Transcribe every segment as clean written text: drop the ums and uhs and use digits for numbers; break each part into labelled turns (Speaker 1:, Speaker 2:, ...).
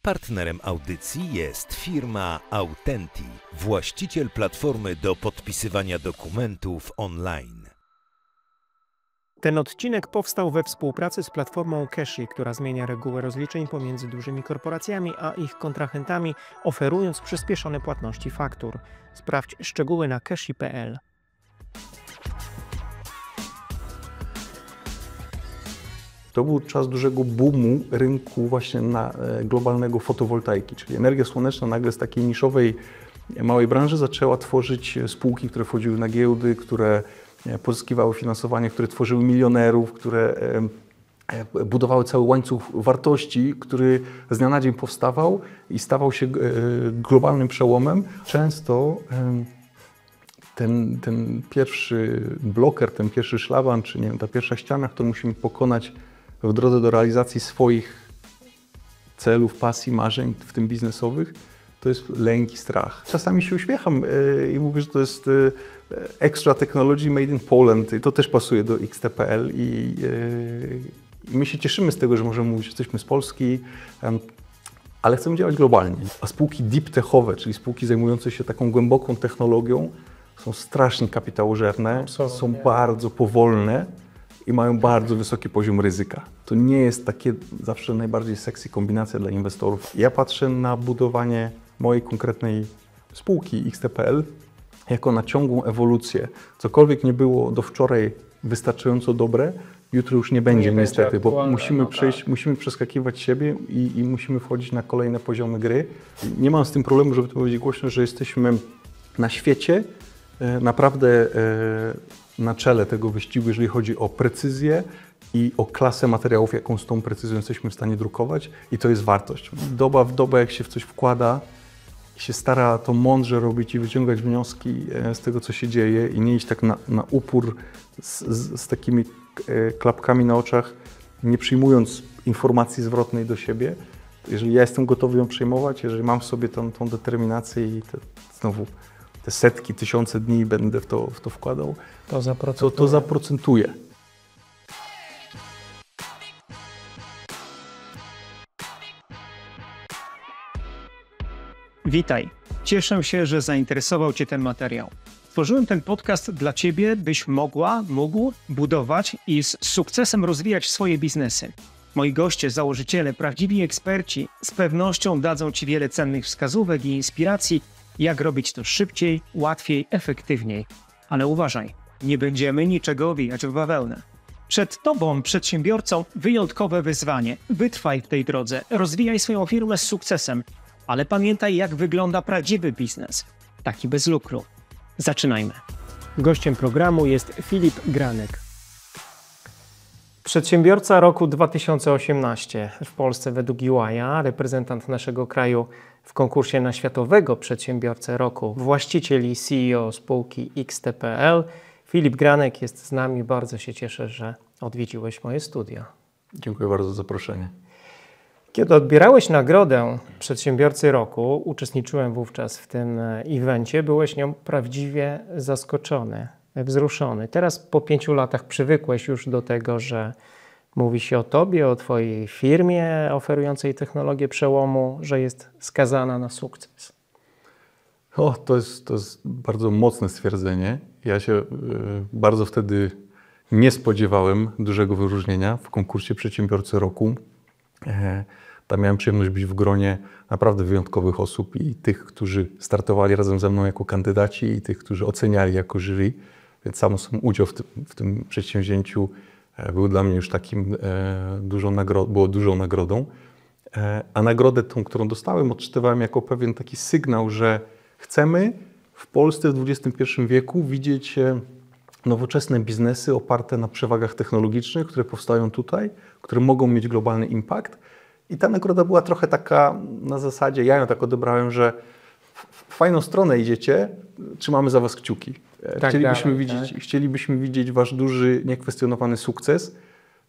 Speaker 1: Partnerem audycji jest firma Autenti, właściciel platformy do podpisywania dokumentów online.
Speaker 2: Ten odcinek powstał we współpracy z platformą Cashy, która zmienia reguły rozliczeń pomiędzy dużymi korporacjami a ich kontrahentami, oferując przyspieszone płatności faktur. Sprawdź szczegóły na cashy.pl.
Speaker 3: To był czas dużego boomu rynku właśnie na globalnego fotowoltaiki, czyli energia słoneczna nagle z takiej niszowej, małej branży zaczęła tworzyć spółki, które wchodziły na giełdy, które pozyskiwały finansowanie, które tworzyły milionerów, które budowały cały łańcuch wartości, który z dnia na dzień powstawał i stawał się globalnym przełomem. Często ten pierwszy bloker, ten pierwszy szlaban, czy nie wiem, ta pierwsza ściana, którą musimy pokonać w drodze do realizacji swoich celów, pasji, marzeń, w tym biznesowych, to jest lęk i strach. Czasami się uśmiecham i mówię, że to jest extra technology made in Poland i to też pasuje do XT.pl i my się cieszymy z tego, że możemy mówić, że jesteśmy z Polski, ale chcemy działać globalnie. A spółki deep techowe, czyli spółki zajmujące się taką głęboką technologią, są strasznie kapitałożerne, są bardzo powolne i mają bardzo wysoki poziom ryzyka. To nie jest takie zawsze najbardziej sexy kombinacja dla inwestorów. Ja patrzę na budowanie mojej konkretnej spółki XT.pl jako na ciągłą ewolucję. Cokolwiek nie było do wczoraj wystarczająco dobre, jutro już nie będzie niestety, bo musimy przeskakiwać siebie i musimy wchodzić na kolejne poziomy gry. Nie mam z tym problemu, żeby to powiedzieć głośno, że jesteśmy na świecie naprawdę na czele tego wyścigu, jeżeli chodzi o precyzję i o klasę materiałów, jaką z tą precyzją jesteśmy w stanie drukować, i to jest wartość. Doba w dobę, jak się w coś wkłada i się stara to mądrze robić i wyciągać wnioski z tego, co się dzieje i nie iść tak na upór z takimi klapkami na oczach, nie przyjmując informacji zwrotnej do siebie. Jeżeli ja jestem gotowy ją przyjmować, jeżeli mam w sobie tą determinację i znowu te setki, tysiące dni będę w to wkładał, to zaprocentuje.
Speaker 2: Witaj. Cieszę się, że zainteresował Cię ten materiał. Stworzyłem ten podcast dla Ciebie, byś mógł budować i z sukcesem rozwijać swoje biznesy. Moi goście, założyciele, prawdziwi eksperci z pewnością dadzą Ci wiele cennych wskazówek i inspiracji, jak robić to szybciej, łatwiej, efektywniej. Ale uważaj, nie będziemy niczego owijać w bawełnę. Przed Tobą, przedsiębiorcą, wyjątkowe wyzwanie. Wytrwaj w tej drodze, rozwijaj swoją firmę z sukcesem, ale pamiętaj, jak wygląda prawdziwy biznes, taki bez lukru. Zaczynajmy. Gościem programu jest Filip Granek. Przedsiębiorca roku 2018 w Polsce według EY, reprezentant naszego kraju w konkursie na Światowego Przedsiębiorcę Roku, właściciel i CEO spółki XT.pl. Filip Granek jest z nami. Bardzo się cieszę, że odwiedziłeś moje studio.
Speaker 3: Dziękuję bardzo za zaproszenie.
Speaker 2: Kiedy odbierałeś nagrodę Przedsiębiorcy Roku, uczestniczyłem wówczas w tym evencie, byłeś nią prawdziwie zaskoczony, wzruszony. Teraz po 5 latach przywykłeś już do tego, że mówi się o Tobie, o Twojej firmie oferującej technologię przełomu, że jest skazana na sukces.
Speaker 3: To jest bardzo mocne stwierdzenie. Ja się bardzo wtedy nie spodziewałem dużego wyróżnienia w konkursie Przedsiębiorcy Roku. Tam miałem przyjemność być w gronie naprawdę wyjątkowych osób i tych, którzy startowali razem ze mną jako kandydaci, i tych, którzy oceniali jako jury. Więc sam udział w tym przedsięwzięciu był dla mnie już takim dużą nagrodą. A nagrodę tą, którą dostałem, odczytywałem jako pewien taki sygnał, że chcemy w Polsce w XXI wieku widzieć nowoczesne biznesy oparte na przewagach technologicznych, które powstają tutaj, które mogą mieć globalny impact. I ta nagroda była trochę taka na zasadzie, ja ją tak odebrałem, że w fajną stronę idziecie, trzymamy za Was kciuki. Chcielibyśmy widzieć Wasz duży, niekwestionowany sukces,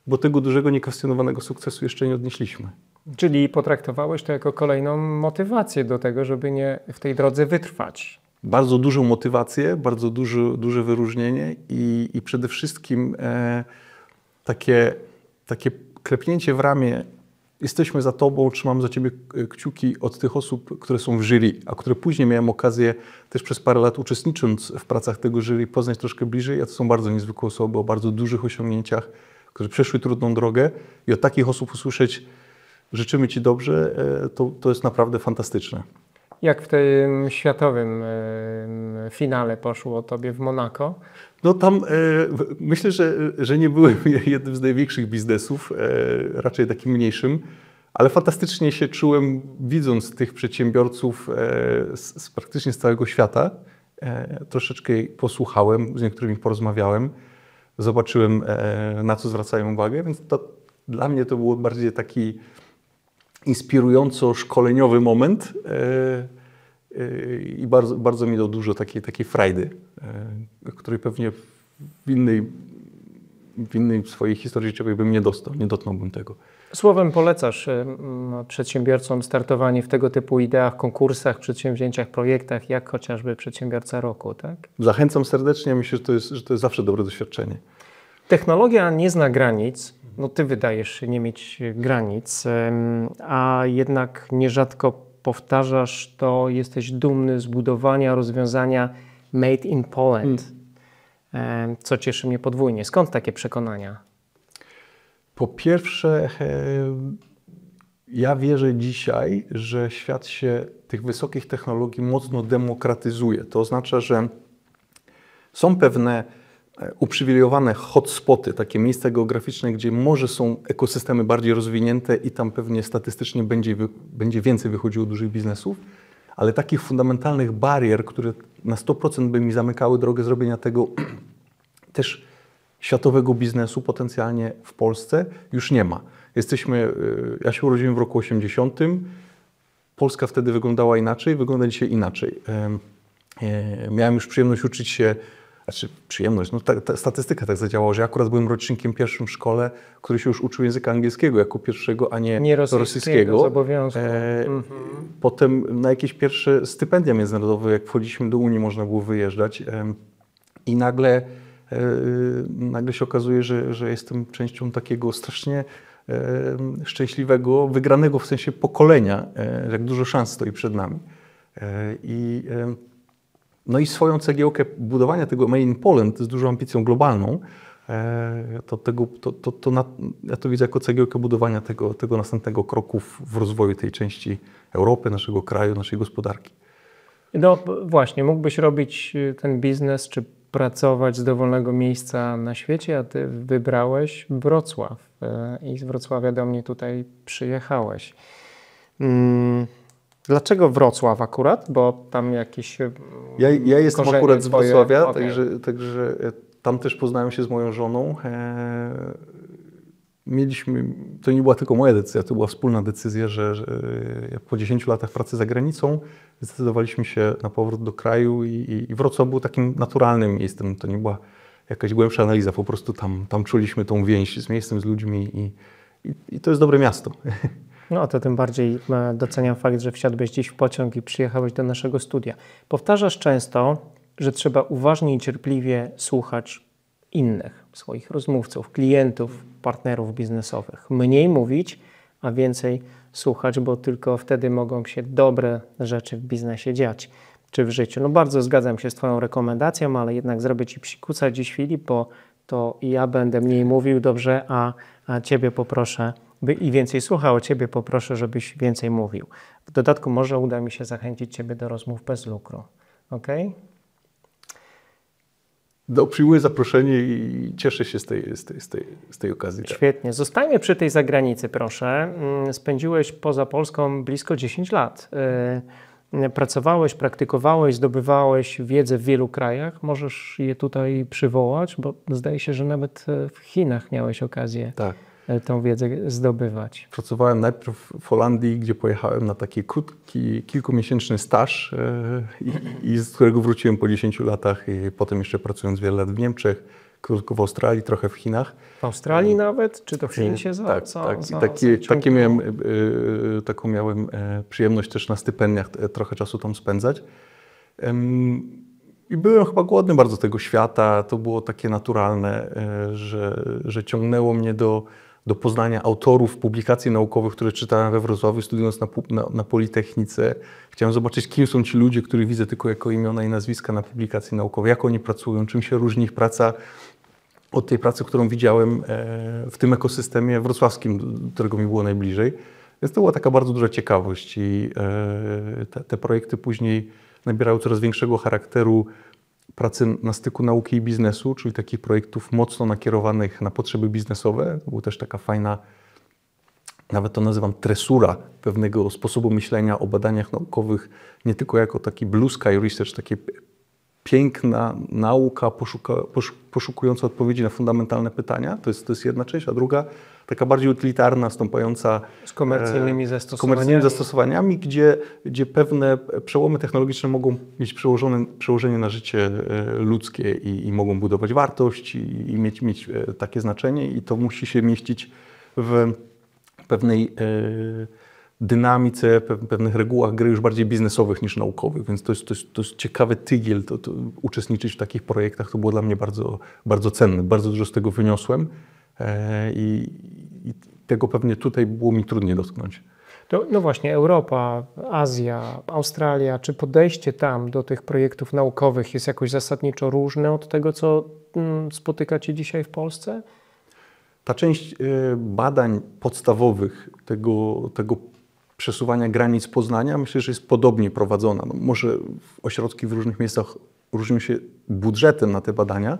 Speaker 3: bo tego dużego, niekwestionowanego sukcesu jeszcze nie odnieśliśmy.
Speaker 2: Czyli potraktowałeś to jako kolejną motywację do tego, żeby nie w tej drodze wytrwać.
Speaker 3: Bardzo dużą motywację, bardzo duże wyróżnienie i przede wszystkim takie klepnięcie w ramię jesteśmy za tobą, trzymam za ciebie kciuki od tych osób, które są w jury, a które później miałem okazję też przez parę lat uczestnicząc w pracach tego jury poznać troszkę bliżej, a to są bardzo niezwykłe osoby o bardzo dużych osiągnięciach, które przeszły trudną drogę i od takich osób usłyszeć życzymy ci dobrze, to jest naprawdę fantastyczne.
Speaker 4: Jak w tym światowym finale poszło tobie w Monako?
Speaker 3: No tam myślę, że nie byłem jednym z największych biznesów, raczej takim mniejszym, ale fantastycznie się czułem, widząc tych przedsiębiorców praktycznie z całego świata. Troszeczkę posłuchałem, z niektórymi porozmawiałem, zobaczyłem, na co zwracają uwagę, więc dla mnie to było bardziej taki inspirująco-szkoleniowy moment i bardzo, bardzo mi dał dużo takiej frajdy, której pewnie w innej swojej historii życiowej bym nie dotknąłbym tego.
Speaker 4: Słowem polecasz przedsiębiorcom startowanie w tego typu ideach, konkursach, przedsięwzięciach, projektach, jak chociażby Przedsiębiorca Roku, tak?
Speaker 3: Zachęcam serdecznie, myślę, że to jest zawsze dobre doświadczenie.
Speaker 4: Technologia nie zna granic, no ty wydajesz się nie mieć granic, a jednak nierzadko powtarzasz to, jesteś dumny z budowania rozwiązania Made in Poland, co cieszy mnie podwójnie. Skąd takie przekonania?
Speaker 3: Po pierwsze, ja wierzę dzisiaj, że świat się tych wysokich technologii mocno demokratyzuje. To oznacza, że są pewne uprzywilejowane hotspoty, takie miejsca geograficzne, gdzie może są ekosystemy bardziej rozwinięte i tam pewnie statystycznie będzie więcej wychodziło dużych biznesów, ale takich fundamentalnych barier, które na 100% by mi zamykały drogę zrobienia tego też światowego biznesu potencjalnie w Polsce, już nie ma. Ja się urodziłem w roku 80. Polska wtedy wyglądała inaczej, wygląda dzisiaj inaczej. Miałem już przyjemność uczyć się, ta statystyka tak zadziałała, że ja akurat byłem rocznikiem pierwszym w szkole, który się już uczył języka angielskiego jako pierwszego, a nie rosyjskiego.
Speaker 4: Z obowiązku.
Speaker 3: Potem na jakieś pierwsze stypendia międzynarodowe, jak wchodziliśmy do Unii, można było wyjeżdżać i nagle się okazuje, że jestem częścią takiego strasznie szczęśliwego, wygranego w sensie pokolenia, jak dużo szans stoi przed nami. No i swoją cegiełkę budowania tego Made in Poland z dużą ambicją globalną, ja to widzę jako cegiełkę budowania tego następnego kroku w rozwoju tej części Europy, naszego kraju, naszej gospodarki.
Speaker 4: No właśnie, mógłbyś robić ten biznes, czy pracować z dowolnego miejsca na świecie, a ty wybrałeś Wrocław i z Wrocławia do mnie tutaj przyjechałeś. Dlaczego Wrocław akurat? Bo tam jakieś
Speaker 3: Ja jestem akurat z Wrocławia,
Speaker 4: okay.
Speaker 3: także tam też poznałem się z moją żoną. To nie była tylko moja decyzja, to była wspólna decyzja, że po 10 latach pracy za granicą zdecydowaliśmy się na powrót do kraju i Wrocław był takim naturalnym miejscem. To nie była jakaś głębsza analiza, po prostu tam czuliśmy tą więź z miejscem, z ludźmi i to jest dobre miasto.
Speaker 4: No to tym bardziej doceniam fakt, że wsiadłeś dziś w pociąg i przyjechałeś do naszego studia. Powtarzasz często, że trzeba uważnie i cierpliwie słuchać innych, swoich rozmówców, klientów, partnerów biznesowych. Mniej mówić, a więcej słuchać, bo tylko wtedy mogą się dobre rzeczy w biznesie dziać, czy w życiu. No bardzo zgadzam się z twoją rekomendacją, ale jednak zrobię ci psikusa dziś, Filip, bo to ja będę mniej mówił, dobrze, a ciebie poproszę, by i więcej słuchał, ciebie poproszę, żebyś więcej mówił. W dodatku może uda mi się zachęcić ciebie do rozmów bez lukru. Okej?
Speaker 3: Przyjmuję zaproszenie i cieszę się z tej okazji.
Speaker 4: Świetnie. Zostańmy przy tej zagranicy, proszę. Spędziłeś poza Polską blisko 10 lat. Pracowałeś, praktykowałeś, zdobywałeś wiedzę w wielu krajach. Możesz je tutaj przywołać, bo zdaje się, że nawet w Chinach miałeś okazję tą wiedzę zdobywać.
Speaker 3: Pracowałem najpierw w Holandii, gdzie pojechałem na taki krótki, kilkumiesięczny staż i z którego wróciłem po 10 latach i potem jeszcze pracując wiele lat w Niemczech, krótko w Australii, trochę w Chinach.
Speaker 4: W Australii nawet? Czy to w Chin się
Speaker 3: Taką miałem przyjemność też na stypendiach trochę czasu tam spędzać. I byłem chyba głodny bardzo tego świata. To było takie naturalne, że ciągnęło mnie do poznania autorów publikacji naukowych, które czytałem we Wrocławiu, studiując na Politechnice. Chciałem zobaczyć, kim są ci ludzie, których widzę tylko jako imiona i nazwiska na publikacji naukowej, jak oni pracują, czym się różni ich praca od tej pracy, którą widziałem w tym ekosystemie wrocławskim, którego mi było najbliżej. Więc to była taka bardzo duża ciekawość i te projekty później nabierały coraz większego charakteru pracy na styku nauki i biznesu, czyli takich projektów mocno nakierowanych na potrzeby biznesowe. To była też taka fajna, nawet to nazywam tresura pewnego sposobu myślenia o badaniach naukowych, nie tylko jako taki blue sky research, takie piękna nauka poszukująca odpowiedzi na fundamentalne pytania. To jest jedna część, a druga taka bardziej utylitarna, stąpająca
Speaker 4: z komercyjnymi
Speaker 3: zastosowaniami, gdzie pewne przełomy technologiczne mogą mieć przełożenie na życie ludzkie i mogą budować wartość i mieć takie znaczenie i to musi się mieścić w pewnej dynamice, pewnych regułach gry już bardziej biznesowych niż naukowych, więc to jest ciekawy tygiel, to uczestniczyć w takich projektach to było dla mnie bardzo, bardzo cenne, bardzo dużo z tego wyniosłem i tego pewnie tutaj było mi trudniej dotknąć.
Speaker 4: No właśnie, Europa, Azja, Australia, czy podejście tam do tych projektów naukowych jest jakoś zasadniczo różne od tego, co spotykacie dzisiaj w Polsce?
Speaker 3: Ta część badań podstawowych, tego przesuwania granic poznania, myślę, że jest podobnie prowadzona. No, może ośrodki w różnych miejscach różnią się budżetem na te badania,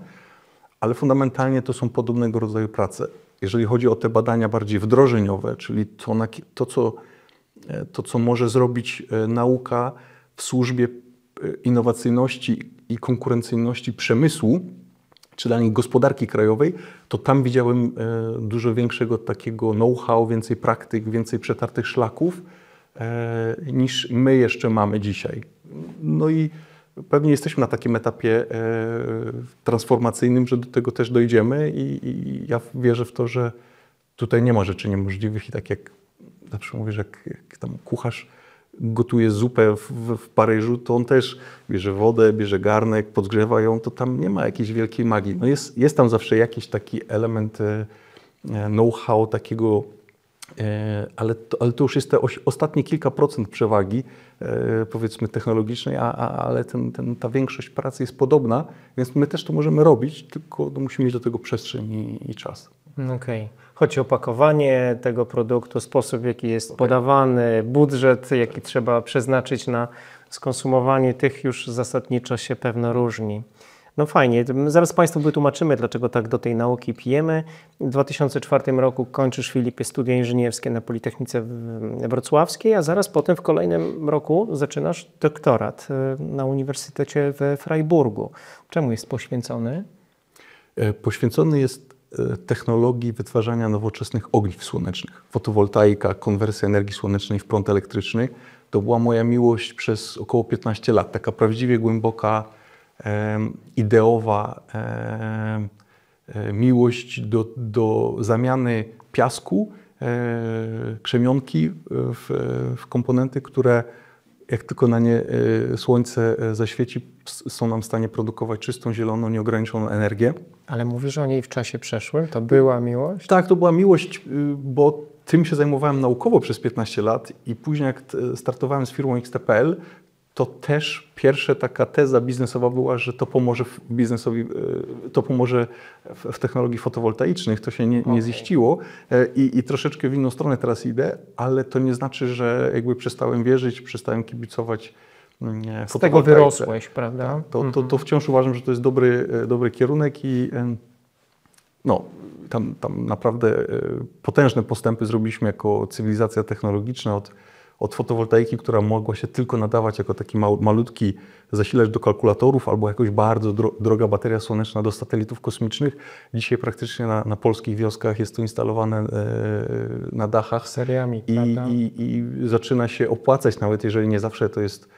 Speaker 3: ale fundamentalnie to są podobnego rodzaju prace. Jeżeli chodzi o te badania bardziej wdrożeniowe, czyli to, co może zrobić nauka w służbie innowacyjności i konkurencyjności przemysłu, czy dla nich gospodarki krajowej, to tam widziałem dużo większego takiego know-how, więcej praktyk, więcej przetartych szlaków niż my jeszcze mamy dzisiaj. No i pewnie jesteśmy na takim etapie transformacyjnym, że do tego też dojdziemy i ja wierzę w to, że tutaj nie ma rzeczy niemożliwych i tak jak zawsze mówię, że jak tam kucharz gotuje zupę w Paryżu, to on też bierze wodę, bierze garnek, podgrzewa ją, to tam nie ma jakiejś wielkiej magii. No jest tam zawsze jakiś taki element know-how takiego, ale to już jest te ostatnie kilka procent przewagi, powiedzmy technologicznej, ale ta większość pracy jest podobna, więc my też to możemy robić, tylko musimy mieć do tego przestrzeń i czas.
Speaker 4: Okej. Chodzi o opakowanie tego produktu, sposób w jaki jest podawany, budżet jaki trzeba przeznaczyć na skonsumowanie tych już zasadniczo się pewno różni. No fajnie, zaraz Państwu wytłumaczymy, dlaczego tak do tej nauki pijemy. W 2004 roku kończysz, Filipie, studia inżynierskie na Politechnice Wrocławskiej, a zaraz potem w kolejnym roku zaczynasz doktorat na Uniwersytecie we Freiburgu. Czemu jest poświęcony?
Speaker 3: Poświęcony jest technologii wytwarzania nowoczesnych ogniw słonecznych. Fotowoltaika, konwersja energii słonecznej w prąd elektryczny. To była moja miłość przez około 15 lat. Taka prawdziwie głęboka, ideowa miłość do zamiany piasku, krzemionki w komponenty, które jak tylko na nie słońce zaświeci, są nam w stanie produkować czystą, zieloną, nieograniczoną energię.
Speaker 4: Ale mówisz o niej w czasie przeszłym? To była miłość?
Speaker 3: Tak, to była miłość, bo tym się zajmowałem naukowo przez 15 lat i później jak startowałem z firmą XT.pl, to też pierwsza taka teza biznesowa była, że to pomoże biznesowi, to pomoże w technologii fotowoltaicznych. To się nie ziściło i troszeczkę w inną stronę teraz idę, ale to nie znaczy, że jakby przestałem wierzyć, przestałem kibicować fotowoltaice.
Speaker 4: Z tego wyrosłeś, prawda?
Speaker 3: To wciąż uważam, że to jest dobry kierunek i no, tam naprawdę potężne postępy zrobiliśmy jako cywilizacja technologiczna od fotowoltaiki, która mogła się tylko nadawać jako taki malutki zasilacz do kalkulatorów albo jakoś bardzo droga bateria słoneczna do satelitów kosmicznych. Dzisiaj praktycznie na polskich wioskach jest to instalowane na dachach.
Speaker 4: Seriami,
Speaker 3: i zaczyna się opłacać, nawet jeżeli nie zawsze to jest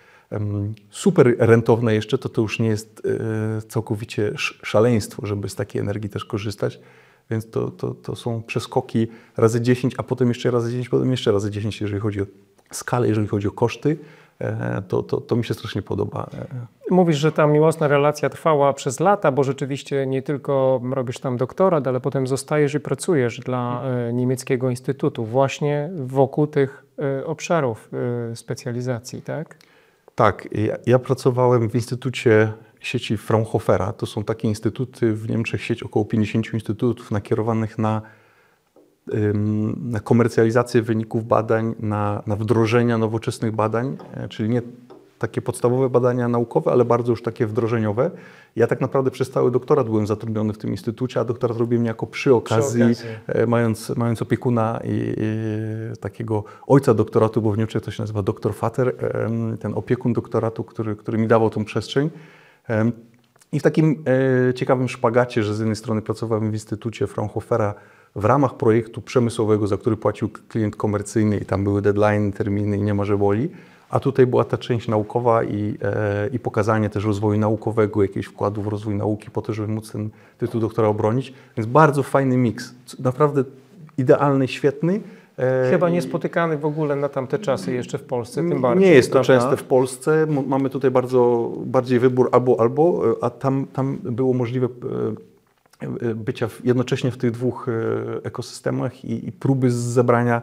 Speaker 3: super rentowne jeszcze, to już nie jest całkowicie szaleństwo, żeby z takiej energii też korzystać. Więc to są przeskoki razy 10, a potem jeszcze razy 10, potem jeszcze razy 10, jeżeli chodzi o skalę, jeżeli chodzi o koszty. To mi się strasznie podoba.
Speaker 4: Mówisz, że ta miłosna relacja trwała przez lata, bo rzeczywiście nie tylko robisz tam doktorat, ale potem zostajesz i pracujesz dla niemieckiego instytutu właśnie wokół tych obszarów specjalizacji, tak?
Speaker 3: Tak, ja pracowałem w Instytucie sieci Fraunhofera. To są takie instytuty w Niemczech, sieć około 50 instytutów nakierowanych na komercjalizację wyników badań, na wdrożenia nowoczesnych badań, czyli nie takie podstawowe badania naukowe, ale bardzo już takie wdrożeniowe. Ja tak naprawdę przez cały doktorat byłem zatrudniony w tym instytucie, a doktorat robiłem niejako przy okazji. Mając opiekuna i takiego ojca doktoratu, bo w Niemczech to się nazywa Doktorvater, ten opiekun doktoratu, który mi dawał tą przestrzeń. I w takim ciekawym szpagacie, że z jednej strony pracowałem w Instytucie Fraunhofera w ramach projektu przemysłowego, za który płacił klient komercyjny i tam były deadline, terminy i nie ma, że boli. A tutaj była ta część naukowa i pokazanie też rozwoju naukowego, jakiegoś wkładu w rozwój nauki po to, żeby móc ten tytuł doktora obronić. Więc bardzo fajny miks. Naprawdę idealny, świetny.
Speaker 4: Chyba niespotykany w ogóle na tamte czasy jeszcze w Polsce, tym bardziej.
Speaker 3: Nie jest to częste w Polsce. Mamy tutaj bardziej wybór albo, a tam było możliwe bycia jednocześnie w tych dwóch ekosystemach i próby zebrania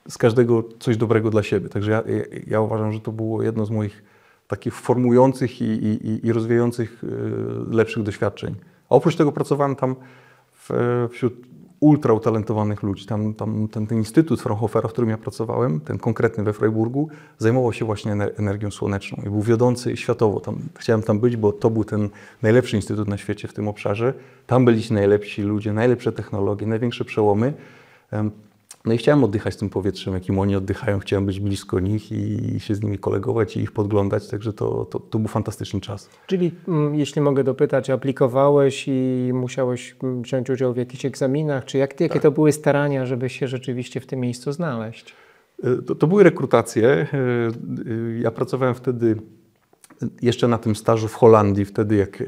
Speaker 3: z każdego coś dobrego dla siebie. Także ja uważam, że to było jedno z moich takich formujących i rozwijających lepszych doświadczeń. A oprócz tego pracowałem tam wśród ultra utalentowanych ludzi. Ten instytut Fraunhofera, w którym ja pracowałem, ten konkretny we Freiburgu, zajmował się właśnie energią słoneczną i był wiodący światowo. Chciałem tam być, bo to był ten najlepszy instytut na świecie w tym obszarze. Tam byli ci najlepsi ludzie, najlepsze technologie, największe przełomy. No i chciałem oddychać tym powietrzem, jakim oni oddychają. Chciałem być blisko nich i się z nimi kolegować i ich podglądać, także to był fantastyczny czas.
Speaker 4: Czyli, jeśli mogę dopytać, aplikowałeś i musiałeś wziąć udział w jakichś egzaminach, czy jakie to były starania, żeby się rzeczywiście w tym miejscu znaleźć?
Speaker 3: To były rekrutacje. Ja pracowałem wtedy jeszcze na tym stażu w Holandii, wtedy jak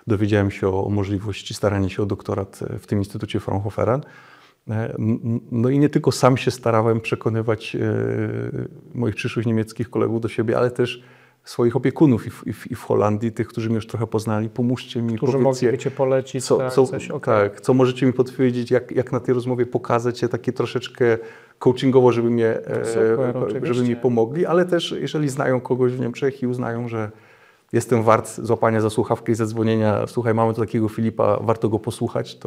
Speaker 3: dowiedziałem się o możliwości starania się o doktorat w tym Instytucie Fraunhofera. No i nie tylko sam się starałem przekonywać moich przyszłych niemieckich kolegów do siebie, ale też swoich opiekunów i w Holandii, tych, którzy mnie już trochę poznali. Pomóżcie mi,
Speaker 4: którzy mogliby Cię polecić, coś.
Speaker 3: Tak, co możecie mi podpowiedzieć, jak na tej rozmowie pokazać je takie troszeczkę coachingowo, żeby mi pomogli, ale też jeżeli znają kogoś w Niemczech i uznają, że jestem wart złapania za słuchawkę i zadzwonienia, słuchaj, mamy tu takiego Filipa, warto go posłuchać,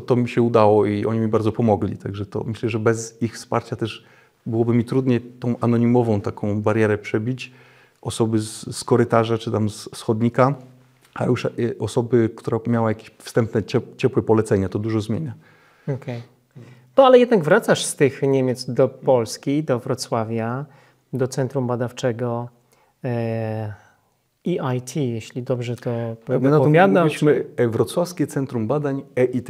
Speaker 3: to mi się udało i oni mi bardzo pomogli. Także to myślę, że bez ich wsparcia też byłoby mi trudniej tą anonimową taką barierę przebić. Osoby z korytarza czy tam z chodnika, a już osoby, która miała jakieś wstępne, ciepłe polecenia, to dużo zmienia.
Speaker 4: Okej. No ale jednak wracasz z tych Niemiec do Polski, do Wrocławia, do Centrum Badawczego EIT, jeśli dobrze to wypowiadam.
Speaker 3: Myśmy Wrocławskie Centrum Badań EIT+.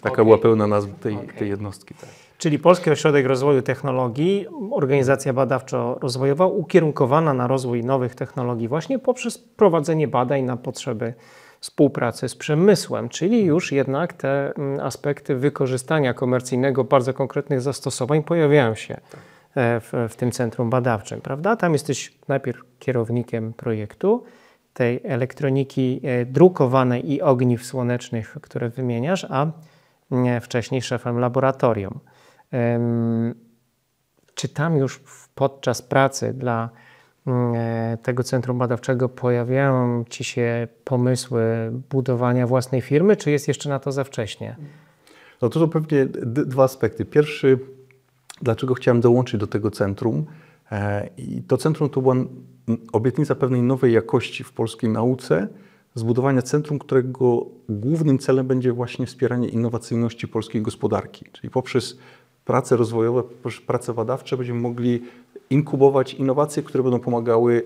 Speaker 3: Taka była pełna nazwa tej jednostki. Tak.
Speaker 4: Czyli Polski Ośrodek Rozwoju Technologii, organizacja badawczo-rozwojowa ukierunkowana na rozwój nowych technologii właśnie poprzez prowadzenie badań na potrzeby współpracy z przemysłem, czyli już jednak te aspekty wykorzystania komercyjnego bardzo konkretnych zastosowań pojawiają się w tym centrum badawczym, prawda? Tam jesteś najpierw kierownikiem projektu, tej elektroniki drukowanej i ogniw słonecznych, które wymieniasz, a wcześniej szefem laboratorium. Czy tam już podczas pracy dla tego centrum badawczego pojawiają Ci się pomysły budowania własnej firmy, czy jest jeszcze na to za wcześnie?
Speaker 3: No to są pewnie dwa aspekty. Pierwszy, dlaczego chciałem dołączyć do tego centrum. I to centrum to była obietnica pewnej nowej jakości w polskiej nauce, zbudowania centrum, którego głównym celem będzie właśnie wspieranie innowacyjności polskiej gospodarki. Czyli poprzez prace rozwojowe, poprzez prace badawcze będziemy mogli inkubować innowacje, które będą pomagały,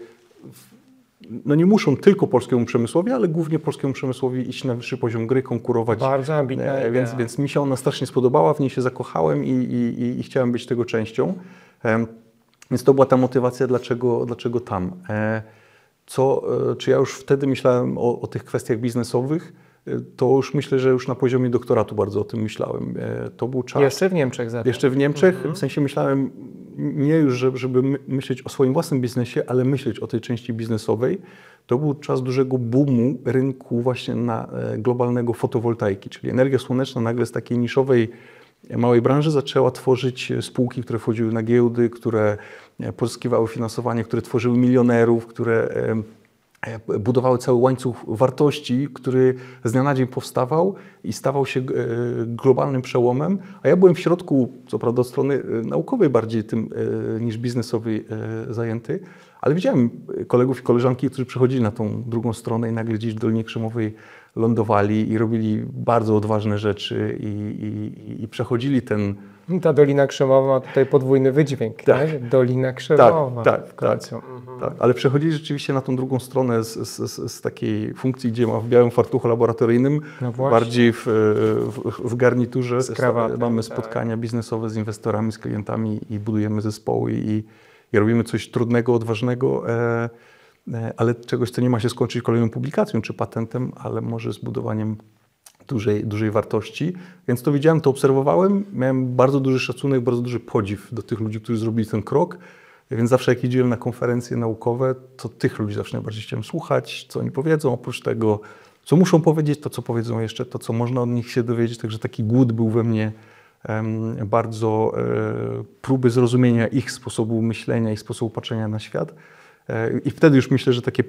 Speaker 3: no nie muszą tylko polskiemu przemysłowi, ale głównie polskiemu przemysłowi iść na wyższy poziom gry, konkurować.
Speaker 4: Bardzo ambitna.
Speaker 3: Więc mi się ona strasznie spodobała, w niej się zakochałem i chciałem być tego częścią. Więc to była ta motywacja, dlaczego tam. Czy ja już wtedy myślałem o tych kwestiach biznesowych? to już myślę, że już na poziomie doktoratu bardzo o tym myślałem. To był czas...
Speaker 4: Jeszcze w Niemczech zaczął.
Speaker 3: Jeszcze w Niemczech, w sensie myślałem nie już, żeby myśleć o swoim własnym biznesie, ale myśleć o tej części biznesowej. To był czas dużego boomu rynku właśnie na globalnego fotowoltaiki, czyli energia słoneczna nagle z takiej niszowej, małej branży zaczęła tworzyć spółki, które wchodziły na giełdy, które pozyskiwały finansowanie, które tworzyły milionerów, które budowały cały łańcuch wartości, który z dnia na dzień powstawał i stawał się globalnym przełomem, a ja byłem w środku, co prawda od strony naukowej bardziej tym niż biznesowej zajęty, ale widziałem kolegów i koleżanki, którzy przechodzili na tą drugą stronę i nagle gdzieś w Dolinie Krzemowej lądowali i robili bardzo odważne rzeczy i przechodzili ten...
Speaker 4: Ta Dolina Krzemowa ma tutaj podwójny wydźwięk, tak? Dolina Krzemowa.
Speaker 3: Tak. Ale przechodzili rzeczywiście na tą drugą stronę z takiej funkcji, gdzie ma w białym fartuchu laboratoryjnym, bardziej w garniturze. Mamy spotkania biznesowe z inwestorami, z klientami i budujemy zespoły i robimy coś trudnego, odważnego, ale czegoś, co nie ma się skończyć kolejną publikacją czy patentem, ale może zbudowaniem dużej wartości. Więc to widziałem, to obserwowałem. Miałem bardzo duży szacunek, bardzo duży podziw do tych ludzi, którzy zrobili ten krok. Więc zawsze jak jeździłem na konferencje naukowe, to tych ludzi zawsze najbardziej chciałem słuchać, co oni powiedzą. Oprócz tego, co muszą powiedzieć, to co powiedzą jeszcze, to co można od nich się dowiedzieć. Także taki głód był we mnie bardzo próby zrozumienia ich sposobu myślenia, ich sposobu patrzenia na świat. I wtedy już myślę, że takie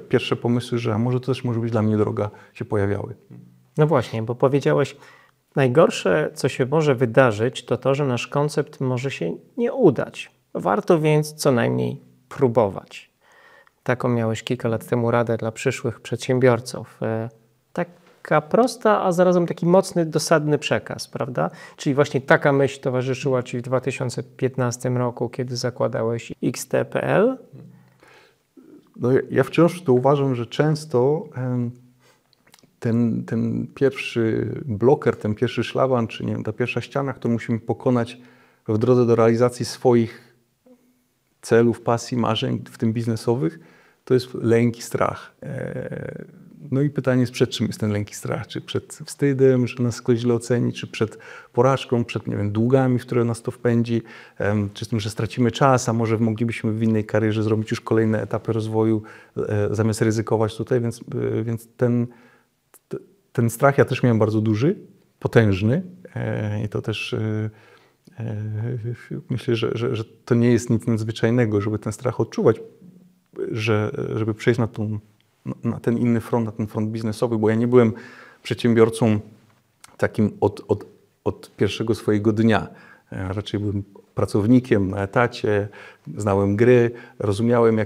Speaker 3: pierwsze pomysły, że może to też może być dla mnie droga, się pojawiały.
Speaker 4: No właśnie, bo powiedziałeś, najgorsze, co się może wydarzyć, to to, że nasz koncept może się nie udać. Warto więc co najmniej próbować. Taką miałeś kilka lat temu radę dla przyszłych przedsiębiorców. Taka prosta, a zarazem taki mocny, dosadny przekaz, prawda? Czyli właśnie taka myśl towarzyszyła Ci w 2015 roku, kiedy zakładałeś XT.pl?
Speaker 3: No, ja wciąż to uważam, że często ten pierwszy bloker, ten pierwszy szlaban, czy nie wiem, ta pierwsza ściana, którą musimy pokonać w drodze do realizacji swoich celów, pasji, marzeń, w tym biznesowych, to jest lęk i strach. No i pytanie jest, przed czym jest ten lęk i strach? Czy przed wstydem, że nas ktoś źle oceni, czy przed porażką, przed, nie wiem, długami, w które nas to wpędzi, czy z tym, że stracimy czas, a może moglibyśmy w innej karierze zrobić już kolejne etapy rozwoju, zamiast ryzykować tutaj, więc ten strach ja też miałem bardzo duży, potężny i to też myślę, że to nie jest nic nadzwyczajnego, żeby ten strach odczuwać, żeby przejść na ten inny front, na ten front biznesowy, bo ja nie byłem przedsiębiorcą takim od pierwszego swojego dnia. Raczej byłem pracownikiem na etacie, znałem gry, rozumiałem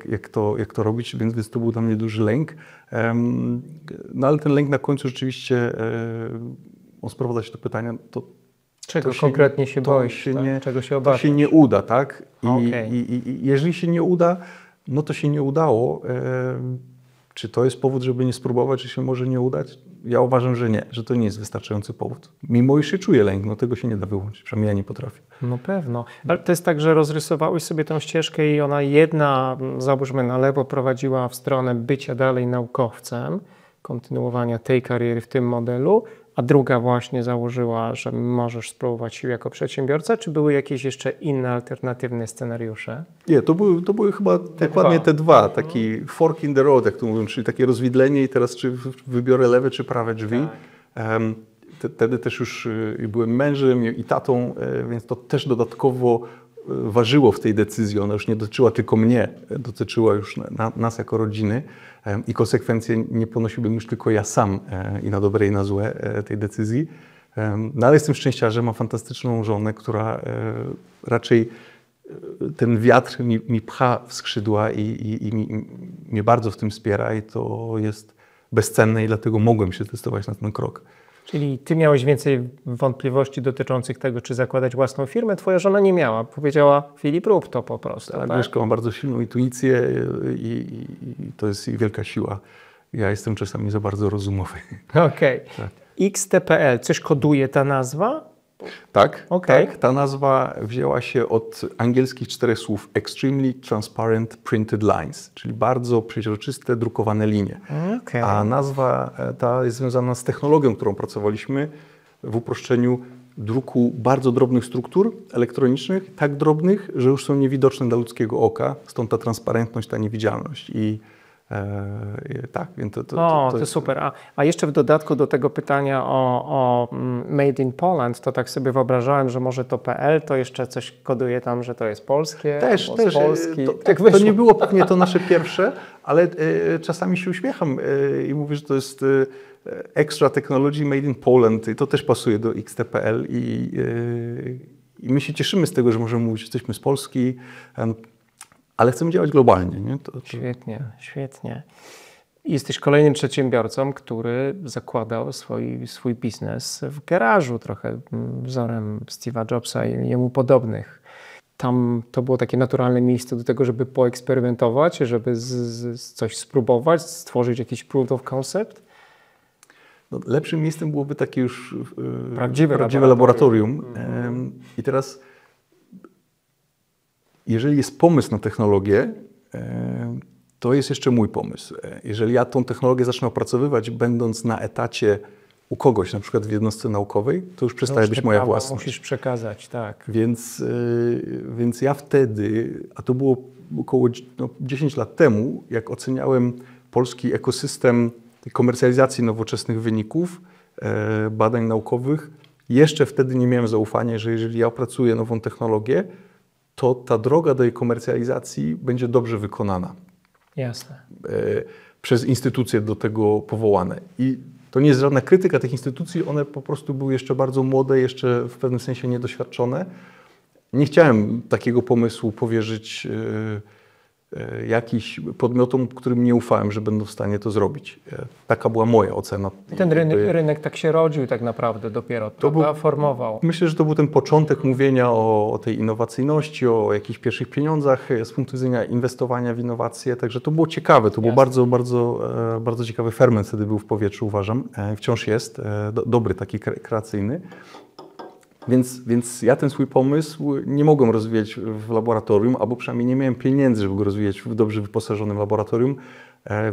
Speaker 3: jak to robić, więc to był dla mnie duży lęk. No ale ten lęk na końcu rzeczywiście, on sprowadza się do pytania,
Speaker 4: czego konkretnie się boisz, czego się obawiasz?
Speaker 3: To się nie uda, tak? I jeżeli się nie uda, no to się nie udało. Czy to jest powód, żeby nie spróbować, czy się może nie udać? Ja uważam, że nie, że to nie jest wystarczający powód. Mimo iż się czuję lęk, no tego się nie da wyłączyć, przynajmniej ja nie potrafię.
Speaker 4: No pewno. Ale to jest tak, że rozrysowałeś sobie tę ścieżkę i ona jedna, załóżmy na lewo, prowadziła w stronę bycia dalej naukowcem, kontynuowania tej kariery w tym modelu, a druga właśnie założyła, że możesz spróbować sił jako przedsiębiorca, czy były jakieś jeszcze inne alternatywne scenariusze?
Speaker 3: Nie, to były chyba dokładnie te dwa, taki fork in the road, jak to mówią, czyli takie rozwidlenie i teraz czy wybiorę lewe czy prawe drzwi. Tak. Wtedy też już byłem mężem i tatą, więc to też dodatkowo ważyło w tej decyzji. Ona już nie dotyczyła tylko mnie, dotyczyła już nas jako rodziny i konsekwencje nie ponosiłbym już tylko ja sam i na dobre i na złe tej decyzji. No ale jestem szczęściarzem, mam fantastyczną żonę, która raczej ten wiatr mi pcha w skrzydła i mnie bardzo w tym wspiera i to jest bezcenne i dlatego mogłem się zdecydować na ten krok.
Speaker 4: Czyli ty miałeś więcej wątpliwości dotyczących tego, czy zakładać własną firmę, twoja żona nie miała. Powiedziała, Filip, rób to po prostu. Tak?
Speaker 3: Agnieszka ma bardzo silną intuicję i to jest jej wielka siła. Ja jestem czasami za bardzo rozumowy.
Speaker 4: Okej. Tak. XT.pl, coś koduje ta nazwa?
Speaker 3: Tak,
Speaker 4: Okej.
Speaker 3: tak. Ta nazwa wzięła się od angielskich 4 słów Extremely Transparent Printed Lines, czyli bardzo przeźroczyste, drukowane linie.
Speaker 4: Okej.
Speaker 3: A nazwa ta jest związana z technologią, którą pracowaliśmy w uproszczeniu druku bardzo drobnych struktur elektronicznych, tak drobnych, że już są niewidoczne dla ludzkiego oka, stąd ta transparentność, ta niewidzialność. Tak, więc
Speaker 4: To
Speaker 3: jest
Speaker 4: super. A jeszcze w dodatku do tego pytania o Made in Poland, to tak sobie wyobrażałem, że może to PL, to jeszcze coś koduje tam, że to jest polskie,
Speaker 3: Też,
Speaker 4: albo z Polski.
Speaker 3: to nie było pewnie to nasze pierwsze, ale czasami się uśmiecham i mówię, że to jest extra technology made in Poland i to też pasuje do XTPL i my się cieszymy z tego, że możemy mówić, że jesteśmy z Polski, ale chcemy działać globalnie. Nie?
Speaker 4: Świetnie. Jesteś kolejnym przedsiębiorcą, który zakładał swój biznes w garażu, trochę wzorem Steve'a Jobsa i jemu podobnych. Tam to było takie naturalne miejsce do tego, żeby poeksperymentować, żeby coś spróbować, stworzyć jakiś proof of concept.
Speaker 3: No, lepszym miejscem byłoby takie już
Speaker 4: Prawdziwe
Speaker 3: laboratorium. I teraz, jeżeli jest pomysł na technologię, to jest jeszcze mój pomysł. Jeżeli ja tą technologię zacznę opracowywać, będąc na etacie u kogoś, na przykład w jednostce naukowej, to już przestaje być moja własność.
Speaker 4: Musisz przekazać, tak.
Speaker 3: Więc ja wtedy, a to było około 10 lat temu, jak oceniałem polski ekosystem komercjalizacji nowoczesnych wyników, badań naukowych, jeszcze wtedy nie miałem zaufania, że jeżeli ja opracuję nową technologię, to ta droga do jej komercjalizacji będzie dobrze wykonana.
Speaker 4: Jasne.
Speaker 3: Przez instytucje do tego powołane. I to nie jest żadna krytyka tych instytucji, one po prostu były jeszcze bardzo młode, jeszcze w pewnym sensie niedoświadczone. Nie chciałem takiego pomysłu powierzyć jakiś podmiotom, którym nie ufałem, że będą w stanie to zrobić. Taka była moja ocena.
Speaker 4: Ten rynek tak się rodził tak naprawdę dopiero, formował.
Speaker 3: Myślę, że to był ten początek mówienia o tej innowacyjności, o jakichś pierwszych pieniądzach z punktu widzenia inwestowania w innowacje. Także to było ciekawe, to był bardzo ciekawy ferment wtedy był w powietrzu, uważam. Wciąż jest, dobry, taki kreacyjny. Więc ja ten swój pomysł nie mogłem rozwijać w laboratorium, albo przynajmniej nie miałem pieniędzy, żeby go rozwijać w dobrze wyposażonym laboratorium.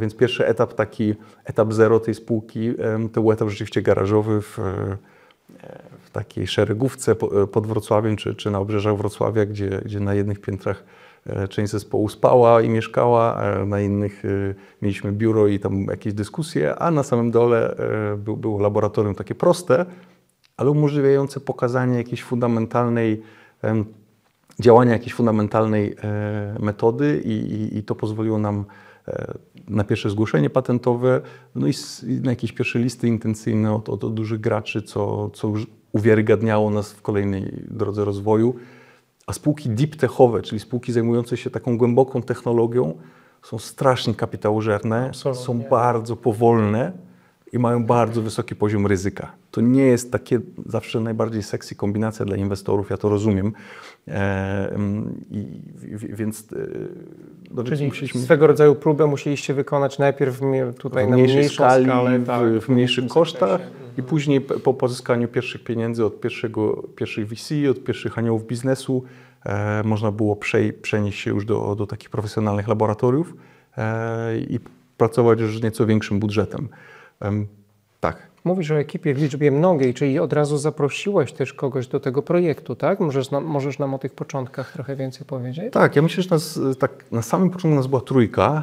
Speaker 3: Więc pierwszy etap, taki etap zero tej spółki, to był etap rzeczywiście garażowy w takiej szeregówce pod Wrocławiem, czy na obrzeżach Wrocławia, gdzie na jednych piętrach część zespołu spała i mieszkała, na innych mieliśmy biuro i tam jakieś dyskusje, a na samym dole było laboratorium takie proste, ale umożliwiające pokazanie jakiejś fundamentalnej, działania jakiejś fundamentalnej metody i to pozwoliło nam na pierwsze zgłoszenie patentowe, no i na jakieś pierwsze listy intencyjne od dużych graczy, co już uwiarygadniało nas w kolejnej drodze rozwoju. A spółki deep techowe, czyli spółki zajmujące się taką głęboką technologią, są strasznie kapitałożerne,
Speaker 4: Absolutnie.
Speaker 3: są bardzo powolne i mają bardzo wysoki poziom ryzyka. To nie jest takie zawsze najbardziej sexy kombinacja dla inwestorów, ja to rozumiem.
Speaker 4: Czyli swego rodzaju próbę musieliście wykonać najpierw tutaj na mniejszą
Speaker 3: skali,
Speaker 4: skalę,
Speaker 3: w mniejszych kosztach i później po pozyskaniu pierwszych pieniędzy od pierwszych VC, od pierwszych aniołów biznesu można było przenieść się już do takich profesjonalnych laboratoriów i pracować już nieco większym budżetem. Tak.
Speaker 4: Mówisz o ekipie w liczbie mnogiej, czyli od razu zaprosiłeś też kogoś do tego projektu, tak? Możesz nam o tych początkach trochę więcej powiedzieć?
Speaker 3: Tak, ja myślę, że na samym początku nas była trójka,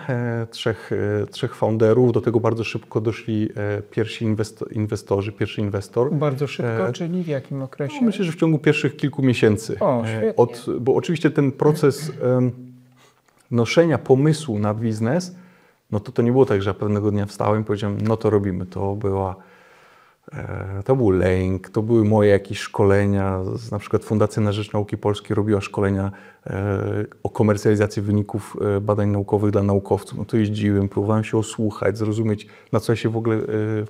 Speaker 3: trzech founderów, do tego bardzo szybko doszli pierwsi inwestorzy, pierwszy inwestor.
Speaker 4: Bardzo szybko, czyli w jakim okresie?
Speaker 3: No, myślę, że w ciągu pierwszych kilku miesięcy.
Speaker 4: O, świetnie.
Speaker 3: Bo oczywiście ten proces noszenia pomysłu na biznes, no to nie było tak, że ja pewnego dnia wstałem i powiedziałem, no to robimy. To był lęk, to były moje jakieś szkolenia. Na przykład Fundacja na Rzecz Nauki Polskiej robiła szkolenia o komercjalizacji wyników badań naukowych dla naukowców. No to jeździłem, próbowałem się osłuchać, zrozumieć, na co ja się w ogóle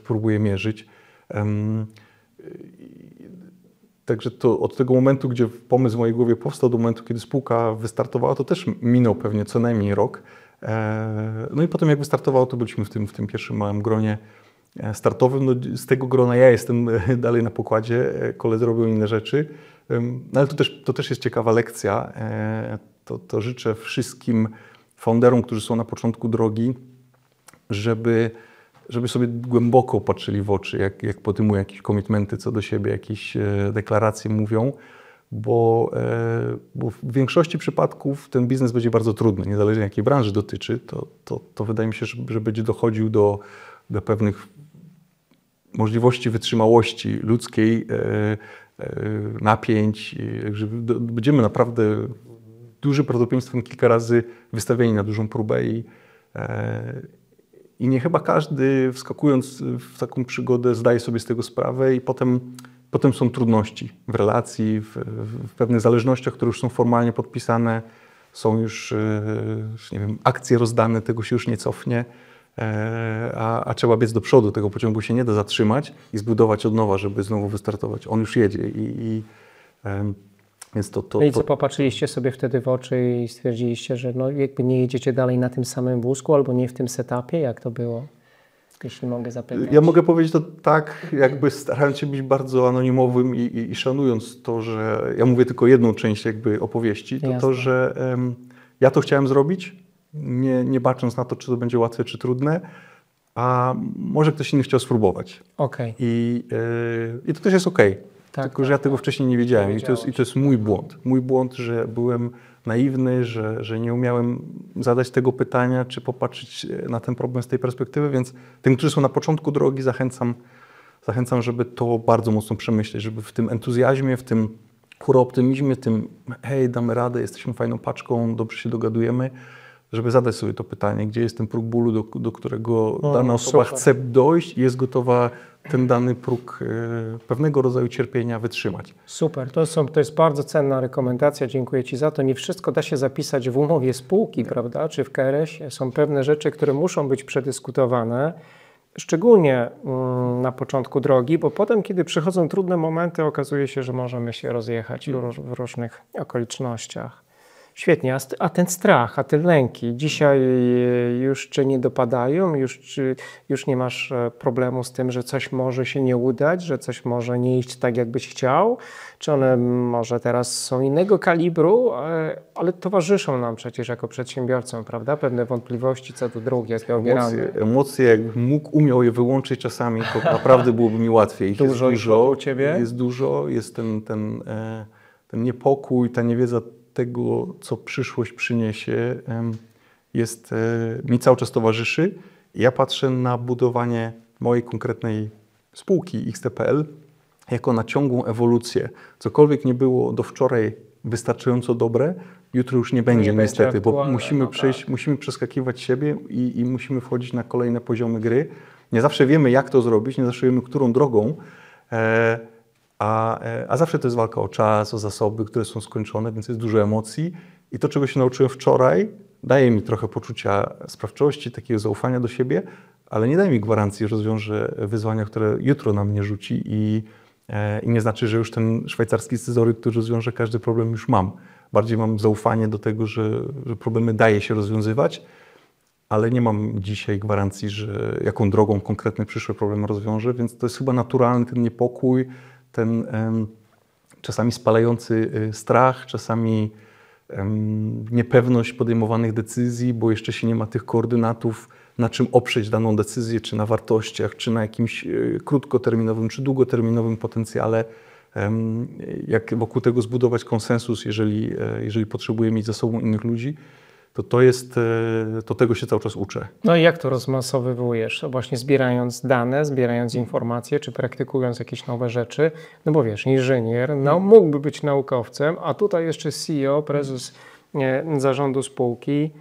Speaker 3: próbuję mierzyć. Także to od tego momentu, gdzie pomysł w mojej głowie powstał, do momentu, kiedy spółka wystartowała, to też minął pewnie co najmniej rok. No i potem jak wystartowało, to byliśmy w tym pierwszym małym gronie startowym. No, z tego grona ja jestem dalej na pokładzie, koledzy robią inne rzeczy, no, ale to też jest ciekawa lekcja. To życzę wszystkim founderom, którzy są na początku drogi, żeby sobie głęboko patrzyli w oczy, jak podejmują jakieś komitmenty co do siebie, jakieś deklaracje mówią, bo w większości przypadków ten biznes będzie bardzo trudny, niezależnie jakiej branży dotyczy, to wydaje mi się, że będzie dochodził do pewnych możliwości wytrzymałości ludzkiej, napięć, że będziemy naprawdę dużym prawdopodobieństwem kilka razy wystawieni na dużą próbę i nie chyba każdy, wskakując w taką przygodę, zdaje sobie z tego sprawę i potem są trudności w relacji, w pewnych zależnościach, które już są formalnie podpisane, są już nie wiem, akcje rozdane, tego się już nie cofnie, a trzeba biec do przodu, tego pociągu się nie da zatrzymać i zbudować od nowa, żeby znowu wystartować. On już jedzie więc
Speaker 4: No i co, popatrzyliście sobie wtedy w oczy i stwierdziliście, że no jakby nie jedziecie dalej na tym samym wózku albo nie w tym setupie? Jak to było? Jeśli mogę zapytać.
Speaker 3: Ja mogę powiedzieć to tak, jakby starając się być bardzo anonimowym i szanując to, że ja mówię tylko jedną część jakby opowieści, to że ja to chciałem zrobić, nie bacząc na to, czy to będzie łatwe, czy trudne, a może ktoś inny chciał spróbować.
Speaker 4: Okay.
Speaker 3: I to też jest okej.
Speaker 4: Tak,
Speaker 3: tylko, że ja tego wcześniej nie wiedziałem. I to jest mój błąd. Mój błąd, że byłem naiwny, że nie umiałem zadać tego pytania, czy popatrzeć na ten problem z tej perspektywy, więc tym, którzy są na początku drogi, zachęcam, żeby to bardzo mocno przemyśleć, żeby w tym entuzjazmie, w tym optymizmie, w tym hej, damy radę, jesteśmy fajną paczką, dobrze się dogadujemy, żeby zadać sobie to pytanie, gdzie jest ten próg bólu, do którego dana osoba chce dojść i jest gotowa ten dany próg pewnego rodzaju cierpienia wytrzymać.
Speaker 4: Super, to jest bardzo cenna rekomendacja, dziękuję Ci za to. Nie wszystko da się zapisać w umowie spółki, prawda, czy w KRS-ie. Są pewne rzeczy, które muszą być przedyskutowane, szczególnie na początku drogi, bo potem, kiedy przychodzą trudne momenty, okazuje się, że możemy się rozjechać w różnych okolicznościach. Świetnie, a ten strach, a te lęki dzisiaj już Cię nie dopadają? Już nie masz problemu z tym, że coś może się nie udać, że coś może nie iść tak, jakbyś chciał? Czy one może teraz są innego kalibru, ale towarzyszą nam przecież jako przedsiębiorcom, prawda? Pewne wątpliwości co do drogi, jak ja umieram.
Speaker 3: Emocje, jakbym umiał je wyłączyć czasami, to naprawdę byłoby mi łatwiej.
Speaker 4: Dużo u Ciebie?
Speaker 3: Jest dużo, jest ten niepokój, ta niewiedza tego, co przyszłość przyniesie, mi cały czas towarzyszy. Ja patrzę na budowanie mojej konkretnej spółki XT.pl jako na ciągłą ewolucję. Cokolwiek nie było do wczoraj wystarczająco dobre, jutro już nie będzie niestety, bo musimy przeskakiwać siebie i musimy wchodzić na kolejne poziomy gry. Nie zawsze wiemy, jak to zrobić, nie zawsze wiemy, którą drogą, a zawsze to jest walka o czas, o zasoby, które są skończone, więc jest dużo emocji. I to, czego się nauczyłem wczoraj, daje mi trochę poczucia sprawczości, takiego zaufania do siebie, ale nie daje mi gwarancji, że rozwiążę wyzwania, które jutro na mnie rzuci i nie znaczy, że już ten szwajcarski scyzoryk, który rozwiąże każdy problem, już mam. Bardziej mam zaufanie do tego, że problemy daje się rozwiązywać, ale nie mam dzisiaj gwarancji, że jaką drogą konkretny przyszły problem rozwiążę, więc to jest chyba naturalny ten niepokój, ten czasami spalający strach, czasami niepewność podejmowanych decyzji, bo jeszcze się nie ma tych koordynatów, na czym oprzeć daną decyzję, czy na wartościach, czy na jakimś krótkoterminowym, czy długoterminowym potencjale. Jak wokół tego zbudować konsensus, jeżeli potrzebujemy mieć za sobą innych ludzi, to tego się cały czas uczę.
Speaker 4: No i jak to rozmasowywujesz? Właśnie zbierając dane, zbierając informacje, czy praktykując jakieś nowe rzeczy? No bo wiesz, inżynier mógłby być naukowcem, a tutaj jeszcze CEO, prezes zarządu spółki,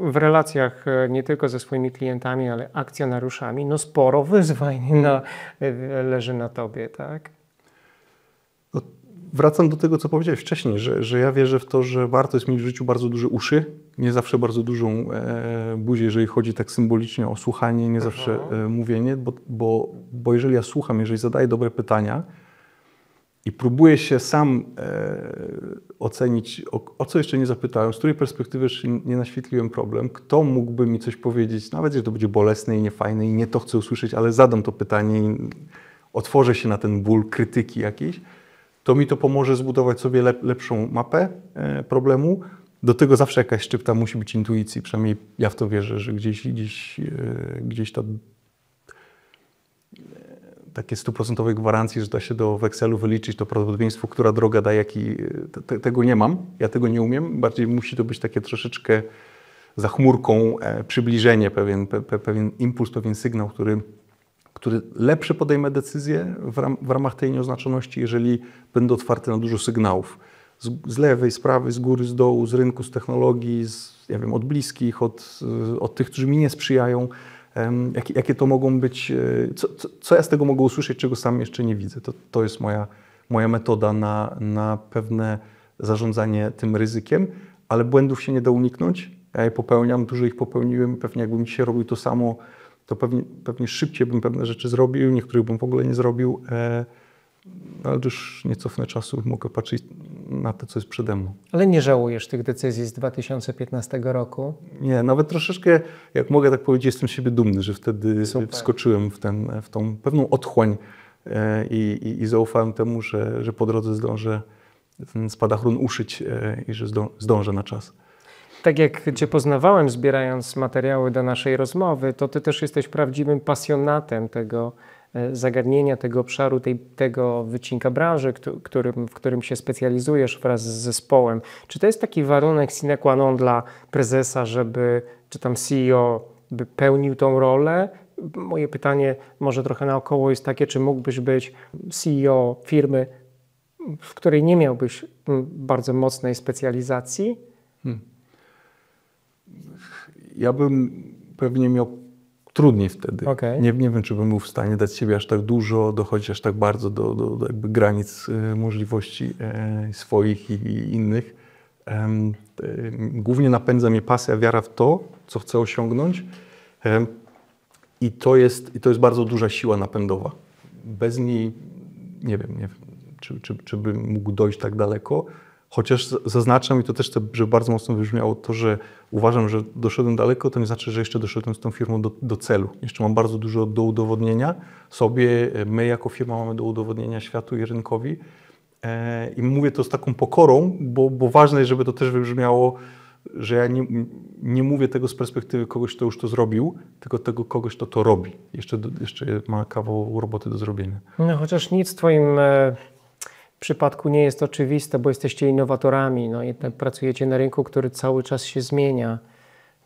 Speaker 4: w relacjach nie tylko ze swoimi klientami, ale akcjonariuszami, no sporo wyzwań leży na tobie, tak?
Speaker 3: Wracam do tego, co powiedziałeś wcześniej, że ja wierzę w to, że warto jest mieć w życiu bardzo duże uszy, nie zawsze bardzo dużą buzię, jeżeli chodzi tak symbolicznie o słuchanie, nie zawsze mówienie, bo jeżeli ja słucham, jeżeli zadaję dobre pytania, i próbuję się sam ocenić, o co jeszcze nie zapytałem, z której perspektywy jeszcze nie naświetliłem problem, kto mógłby mi coś powiedzieć, nawet jeżeli to będzie bolesne i niefajne i nie to chcę usłyszeć, ale zadam to pytanie i otworzę się na ten ból krytyki jakiejś, to mi to pomoże zbudować sobie lepszą mapę problemu. Do tego zawsze jakaś szczypta musi być intuicji, przynajmniej ja w to wierzę, że gdzieś to takie 100% gwarancji, że da się w Excelu wyliczyć to prawdopodobieństwo, która droga daje tego nie mam, ja tego nie umiem. Bardziej musi to być takie troszeczkę za chmurką przybliżenie, pewien impuls, pewien sygnał, który lepsze podejmę decyzję w ramach tej nieoznaczoności, jeżeli będę otwarty na dużo sygnałów. Z lewej, z prawej, z góry, z dołu, z rynku, z technologii, od bliskich, od tych, którzy mi nie sprzyjają. Jakie to mogą być, co ja z tego mogę usłyszeć, czego sam jeszcze nie widzę. To jest moja metoda na pewne zarządzanie tym ryzykiem, ale błędów się nie da uniknąć. Ja je popełniam, dużo ich popełniłem. Pewnie jakbym dzisiaj robił to samo, to pewnie szybciej bym pewne rzeczy zrobił, niektórych bym w ogóle nie zrobił. Ale już nie cofnę czasu, mogę patrzeć na to, co jest przede mną.
Speaker 4: Ale nie żałujesz tych decyzji z 2015 roku?
Speaker 3: Nie, nawet troszeczkę, jak mogę tak powiedzieć, jestem z siebie dumny, że wtedy wskoczyłem w tą pewną otchłań i zaufałem temu, że po drodze zdążę ten spadachron uszyć i że zdążę na czas.
Speaker 4: Tak jak Cię poznawałem, zbierając materiały do naszej rozmowy, to Ty też jesteś prawdziwym pasjonatem tego zagadnienia, tego obszaru, tego wycinka branży, w którym się specjalizujesz wraz z zespołem. Czy to jest taki warunek sine qua non dla prezesa, czy tam CEO, by pełnił tą rolę? Moje pytanie może trochę naokoło jest takie, czy mógłbyś być CEO firmy, w której nie miałbyś bardzo mocnej specjalizacji?
Speaker 3: Ja bym pewnie miał trudniej wtedy.
Speaker 4: Okay.
Speaker 3: Nie wiem, czy bym był w stanie dać siebie aż tak dużo, dochodzić aż tak bardzo do jakby granic możliwości swoich i innych. Głównie napędza mnie pasja, wiara w to, co chcę osiągnąć. I to jest bardzo duża siła napędowa. Bez niej nie wiem, czy bym mógł dojść tak daleko. Chociaż zaznaczam i to też chcę, żeby bardzo mocno wybrzmiało to, że uważam, że doszedłem daleko, to nie znaczy, że jeszcze doszedłem z tą firmą do celu. Jeszcze mam bardzo dużo do udowodnienia sobie. My jako firma mamy do udowodnienia światu i rynkowi. I mówię to z taką pokorą, bo ważne jest, żeby to też wybrzmiało, że ja nie mówię tego z perspektywy kogoś, kto już to zrobił, tylko tego kogoś, kto to robi. Jeszcze ma kawał roboty do zrobienia.
Speaker 4: No, chociaż nic w Twoim przypadku nie jest oczywiste, bo jesteście innowatorami, no jednak pracujecie na rynku, który cały czas się zmienia.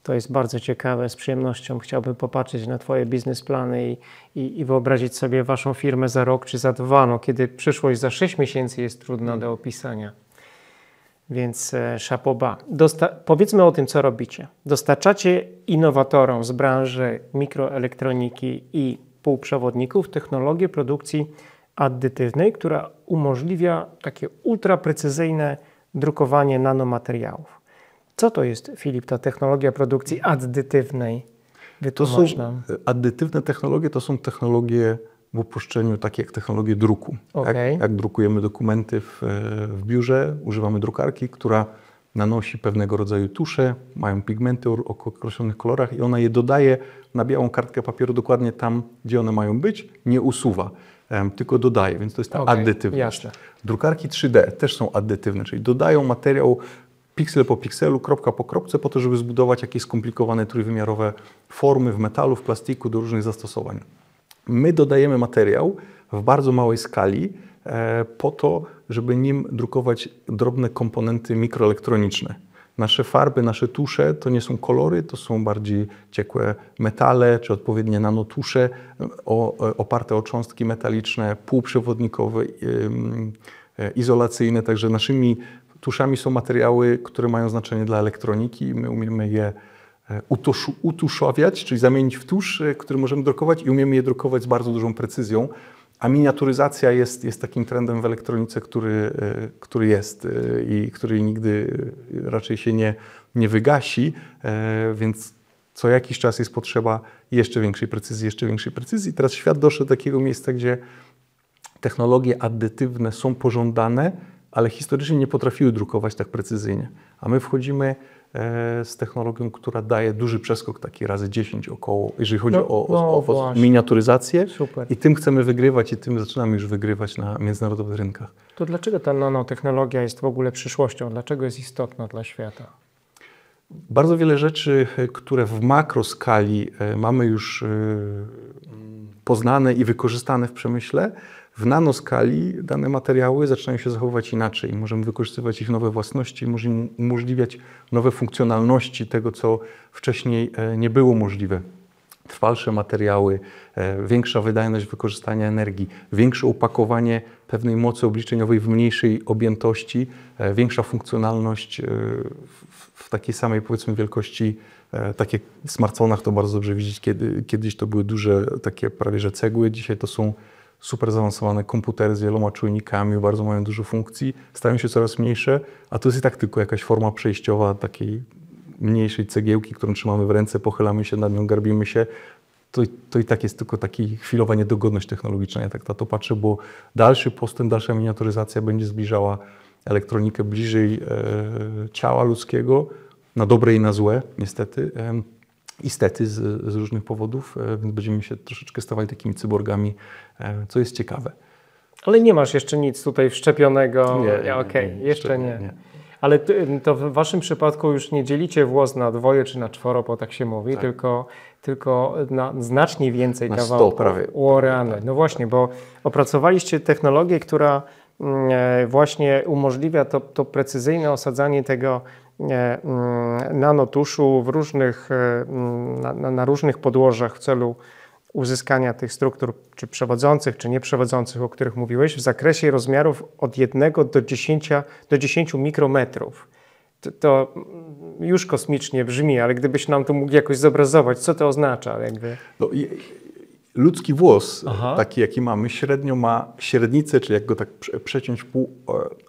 Speaker 4: To jest bardzo ciekawe, z przyjemnością chciałbym popatrzeć na Twoje biznesplany i wyobrazić sobie Waszą firmę za rok czy za 2, no, kiedy przyszłość za 6 miesięcy jest trudna do opisania. Więc chapeau bas. Powiedzmy o tym, co robicie. Dostarczacie innowatorom z branży mikroelektroniki i półprzewodników technologię produkcji addytywnej, która umożliwia takie ultraprecyzyjne drukowanie nanomateriałów. Co to jest, Filip, ta technologia produkcji addytywnej? Wytłumacz nam.
Speaker 3: Addytywne technologie to są technologie w uproszczeniu, takie jak technologie druku.
Speaker 4: Okay.
Speaker 3: Jak drukujemy dokumenty w biurze, używamy drukarki, która nanosi pewnego rodzaju tusze, mają pigmenty o określonych kolorach i ona je dodaje na białą kartkę papieru dokładnie tam, gdzie one mają być, nie usuwa, tylko dodaje, więc to jest ta addytywność.
Speaker 4: Jasne.
Speaker 3: Drukarki 3D też są addytywne, czyli dodają materiał piksel po pikselu, kropka po kropce po to, żeby zbudować jakieś skomplikowane trójwymiarowe formy w metalu, w plastiku do różnych zastosowań. My dodajemy materiał w bardzo małej skali po to, żeby nim drukować drobne komponenty mikroelektroniczne. Nasze farby, nasze tusze to nie są kolory, to są bardziej ciekłe metale czy odpowiednie nanotusze oparte o cząstki metaliczne, półprzewodnikowe, izolacyjne. Także naszymi tuszami są materiały, które mają znaczenie dla elektroniki i my umiemy je utuszowiać, czyli zamienić w tusz, który możemy drukować i umiemy je drukować z bardzo dużą precyzją. A miniaturyzacja jest takim trendem w elektronice, który jest i który nigdy raczej się nie wygasi, więc co jakiś czas jest potrzeba jeszcze większej precyzji. I teraz świat doszedł do takiego miejsca, gdzie technologie addytywne są pożądane, ale historycznie nie potrafiły drukować tak precyzyjnie. A my wchodzimy z technologią, która daje duży przeskok, taki razy 10 około, jeżeli chodzi o miniaturyzację.
Speaker 4: Super.
Speaker 3: I tym chcemy wygrywać i tym zaczynamy już wygrywać na międzynarodowych rynkach.
Speaker 4: To dlaczego ta nanotechnologia jest w ogóle przyszłością? Dlaczego jest istotna dla świata?
Speaker 3: Bardzo wiele rzeczy, które w makroskali mamy już poznane i wykorzystane w przemyśle, w nanoskali dane materiały zaczynają się zachowywać inaczej. Możemy wykorzystywać ich nowe własności, możemy umożliwiać nowe funkcjonalności tego, co wcześniej nie było możliwe. Trwalsze materiały, większa wydajność wykorzystania energii, większe opakowanie pewnej mocy obliczeniowej w mniejszej objętości, większa funkcjonalność w takiej samej, powiedzmy, wielkości. Tak jak w smartfonach to bardzo dobrze widzieć, kiedyś to były duże, takie prawie że cegły, dzisiaj to są super zaawansowane komputery z wieloma czujnikami, bardzo mają dużo funkcji, stają się coraz mniejsze, a to jest i tak tylko jakaś forma przejściowa takiej mniejszej cegiełki, którą trzymamy w ręce, pochylamy się nad nią, garbimy się. To i tak jest tylko taka chwilowa niedogodność technologiczna. Ja tak na to patrzę, bo dalszy postęp, dalsza miniaturyzacja będzie zbliżała elektronikę bliżej ciała ludzkiego, na dobre i na złe, niestety. Z różnych powodów, więc będziemy się troszeczkę stawali takimi cyborgami, co jest ciekawe.
Speaker 4: Ale nie masz jeszcze nic tutaj wszczepionego.
Speaker 3: Nie,
Speaker 4: jeszcze nie. Ale to w waszym przypadku już nie dzielicie włos na dwoje czy na czworo, bo tak się mówi, tak. tylko na znacznie więcej
Speaker 3: na
Speaker 4: kawałków.
Speaker 3: 100 prawie.
Speaker 4: No właśnie, bo opracowaliście technologię, która właśnie umożliwia to precyzyjne osadzanie tego nanotuszu w różnych, na różnych podłożach w celu uzyskania tych struktur, czy przewodzących, czy nieprzewodzących, o których mówiłeś, w zakresie rozmiarów od 1 do 10 mikrometrów. To już kosmicznie brzmi, ale gdybyś nam to mógł jakoś zobrazować, co to oznacza?
Speaker 3: No, ludzki włos, taki jaki mamy, średnio ma średnicę, czyli jak go tak przeciąć w pół,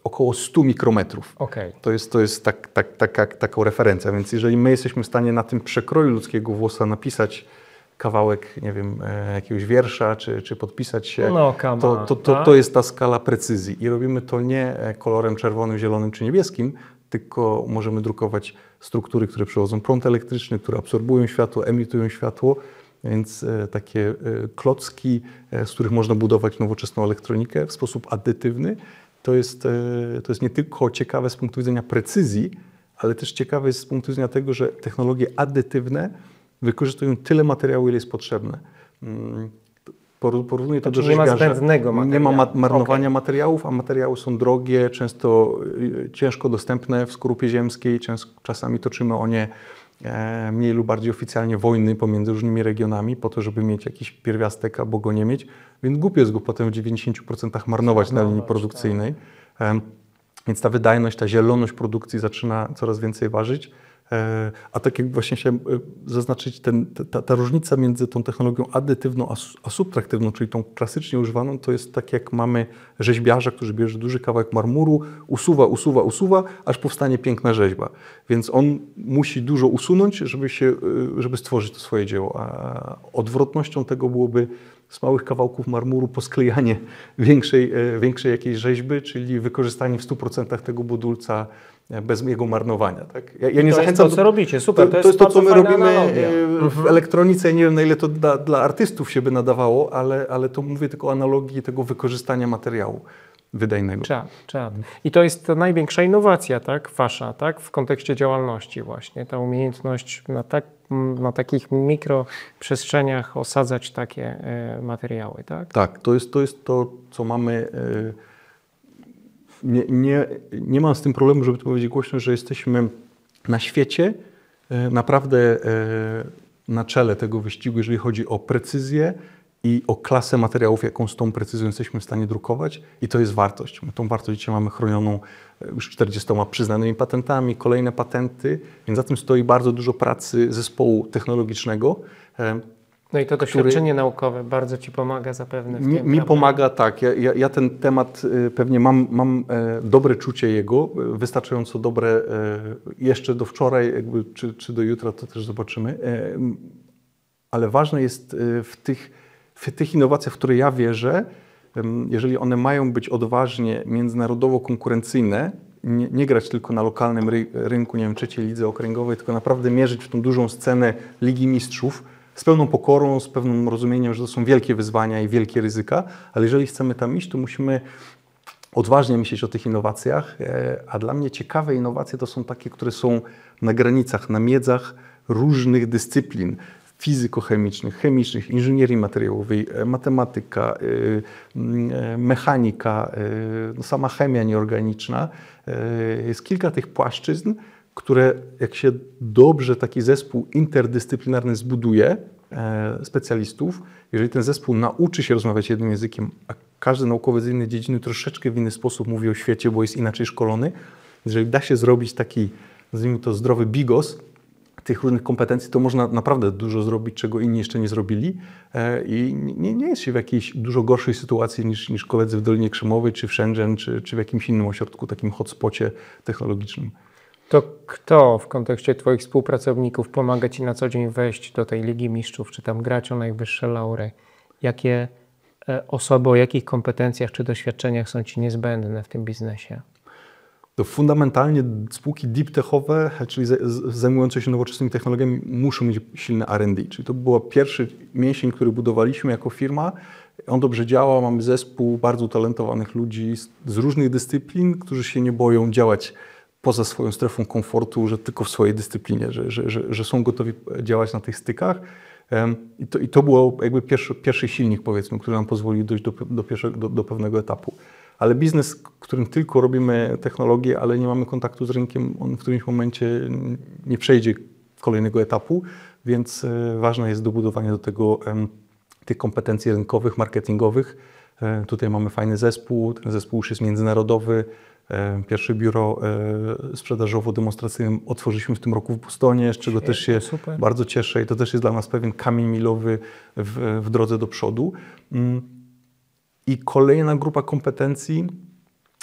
Speaker 3: około 100 mikrometrów.
Speaker 4: Okay.
Speaker 3: To jest taką referencję, więc jeżeli my jesteśmy w stanie na tym przekroju ludzkiego włosa napisać kawałek, nie wiem, jakiegoś wiersza, czy podpisać się, to jest ta skala precyzji. I robimy to nie kolorem czerwonym, zielonym czy niebieskim, tylko możemy drukować struktury, które przewodzą prąd elektryczny, które absorbują światło, emitują światło, więc takie klocki, z których można budować nowoczesną elektronikę w sposób addytywny, to jest nie tylko ciekawe z punktu widzenia precyzji, ale też ciekawe jest z punktu widzenia tego, że technologie addytywne wykorzystują tyle materiału, ile jest potrzebne. Porównuję to do rzeźbiarza.
Speaker 4: Nie ma zbędnego materiału.
Speaker 3: Nie ma marnowania materiałów, a materiały są drogie, często ciężko dostępne w skorupie ziemskiej. Czasami toczymy o nie mniej lub bardziej oficjalnie wojny pomiędzy różnymi regionami po to, żeby mieć jakiś pierwiastek albo go nie mieć. Więc głupio jest go potem w 90% marnować na linii produkcyjnej. Więc ta wydajność, ta zieloność produkcji zaczyna coraz więcej ważyć. A tak jak właśnie chciałem zaznaczyć, ta różnica między tą technologią addytywną a subtraktywną, czyli tą klasycznie używaną, to jest tak jak mamy rzeźbiarza, który bierze duży kawałek marmuru, usuwa, aż powstanie piękna rzeźba. Więc on musi dużo usunąć, żeby stworzyć to swoje dzieło. A odwrotnością tego byłoby z małych kawałków marmuru posklejanie większej jakiejś rzeźby, czyli wykorzystanie w 100% tego budulca bez jego marnowania. Tak? Ja nie zachęcam.
Speaker 4: To jest to, co robicie, super.
Speaker 3: To jest to, co my robimy w elektronice. Nie wiem, na ile to dla artystów się by nadawało, ale to mówię tylko o analogii tego wykorzystania materiału wydajnego.
Speaker 4: Czad. I to jest ta największa innowacja, tak, wasza, tak, w kontekście działalności właśnie, ta umiejętność na takich mikroprzestrzeniach osadzać takie materiały, tak?
Speaker 3: Tak, to jest to, co mamy. Nie mam z tym problemu, żeby to powiedzieć głośno, że jesteśmy na świecie naprawdę na czele tego wyścigu, jeżeli chodzi o precyzję i o klasę materiałów, jaką z tą precyzją jesteśmy w stanie drukować, i to jest wartość. My tą wartość dzisiaj mamy chronioną już 40 przyznanymi patentami, kolejne patenty, więc za tym stoi bardzo dużo pracy zespołu technologicznego.
Speaker 4: No i to doświadczenie naukowe bardzo Ci pomaga zapewne w tym.
Speaker 3: Mi pomaga, tak. Ja ten temat pewnie mam dobre czucie jego, wystarczająco dobre jeszcze do wczoraj, czy do jutra, to też zobaczymy. Ale ważne jest w tych innowacjach, w które ja wierzę, jeżeli one mają być odważnie międzynarodowo konkurencyjne, nie grać tylko na lokalnym rynku, nie wiem, trzeciej lidze okręgowej, tylko naprawdę mierzyć w tą dużą scenę Ligi Mistrzów z pełną pokorą, z pewnym rozumieniem, że to są wielkie wyzwania i wielkie ryzyka, ale jeżeli chcemy tam iść, to musimy odważnie myśleć o tych innowacjach, a dla mnie ciekawe innowacje to są takie, które są na granicach, na miedzach różnych dyscyplin fizykochemicznych, chemicznych, inżynierii materiałowej, matematyka, mechanika, sama chemia nieorganiczna. Jest kilka tych płaszczyzn, które jak się dobrze taki zespół interdyscyplinarny zbuduje, specjalistów, jeżeli ten zespół nauczy się rozmawiać jednym językiem, a każdy naukowiec z innej dziedziny troszeczkę w inny sposób mówi o świecie, bo jest inaczej szkolony, jeżeli da się zrobić taki, nazwijmy to, zdrowy bigos tych różnych kompetencji, to można naprawdę dużo zrobić, czego inni jeszcze nie zrobili i nie jest się w jakiejś dużo gorszej sytuacji niż koledzy w Dolinie Krzemowej, czy w Shenzhen, czy w jakimś innym ośrodku, takim hotspocie technologicznym.
Speaker 4: To kto w kontekście Twoich współpracowników pomaga Ci na co dzień wejść do tej Ligi Mistrzów, czy tam grać o najwyższe laury? Jakie osoby, o jakich kompetencjach czy doświadczeniach są Ci niezbędne w tym biznesie?
Speaker 3: To fundamentalnie spółki deep techowe, czyli zajmujące się nowoczesnymi technologiami, muszą mieć silne R&D. Czyli to był pierwszy mięsień, który budowaliśmy jako firma. On dobrze działa, mamy zespół bardzo utalentowanych ludzi z różnych dyscyplin, którzy się nie boją działać poza swoją strefą komfortu, że tylko w swojej dyscyplinie, że są gotowi działać na tych stykach. I to było jakby pierwszy silnik, powiedzmy, który nam pozwolił dojść do pewnego etapu. Ale biznes, w którym tylko robimy technologię, ale nie mamy kontaktu z rynkiem, on w którymś momencie nie przejdzie kolejnego etapu, więc ważne jest dobudowanie do tego tych kompetencji rynkowych, marketingowych. Tutaj mamy fajny zespół, ten zespół już jest międzynarodowy. Pierwsze biuro sprzedażowo-demonstracyjne otworzyliśmy w tym roku w Bostonie, z czego też się bardzo cieszę i to też jest dla nas pewien kamień milowy w drodze do przodu. I kolejna grupa kompetencji,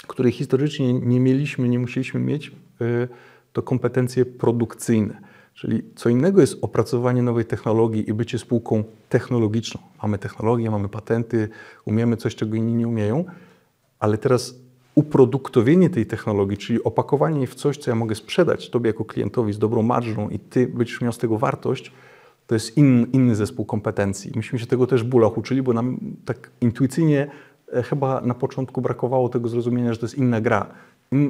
Speaker 3: której historycznie nie mieliśmy, nie musieliśmy mieć, to kompetencje produkcyjne. Czyli co innego jest opracowanie nowej technologii i bycie spółką technologiczną. Mamy technologię, mamy patenty, umiemy coś, czego inni nie umieją, ale teraz uproduktowienie tej technologii, czyli opakowanie jej w coś, co ja mogę sprzedać Tobie jako klientowi z dobrą marżą i Ty będziesz miał z tego wartość, to jest inny zespół kompetencji. Myśmy się tego też w bólach uczyli, bo nam tak intuicyjnie chyba na początku brakowało tego zrozumienia, że to jest inna gra.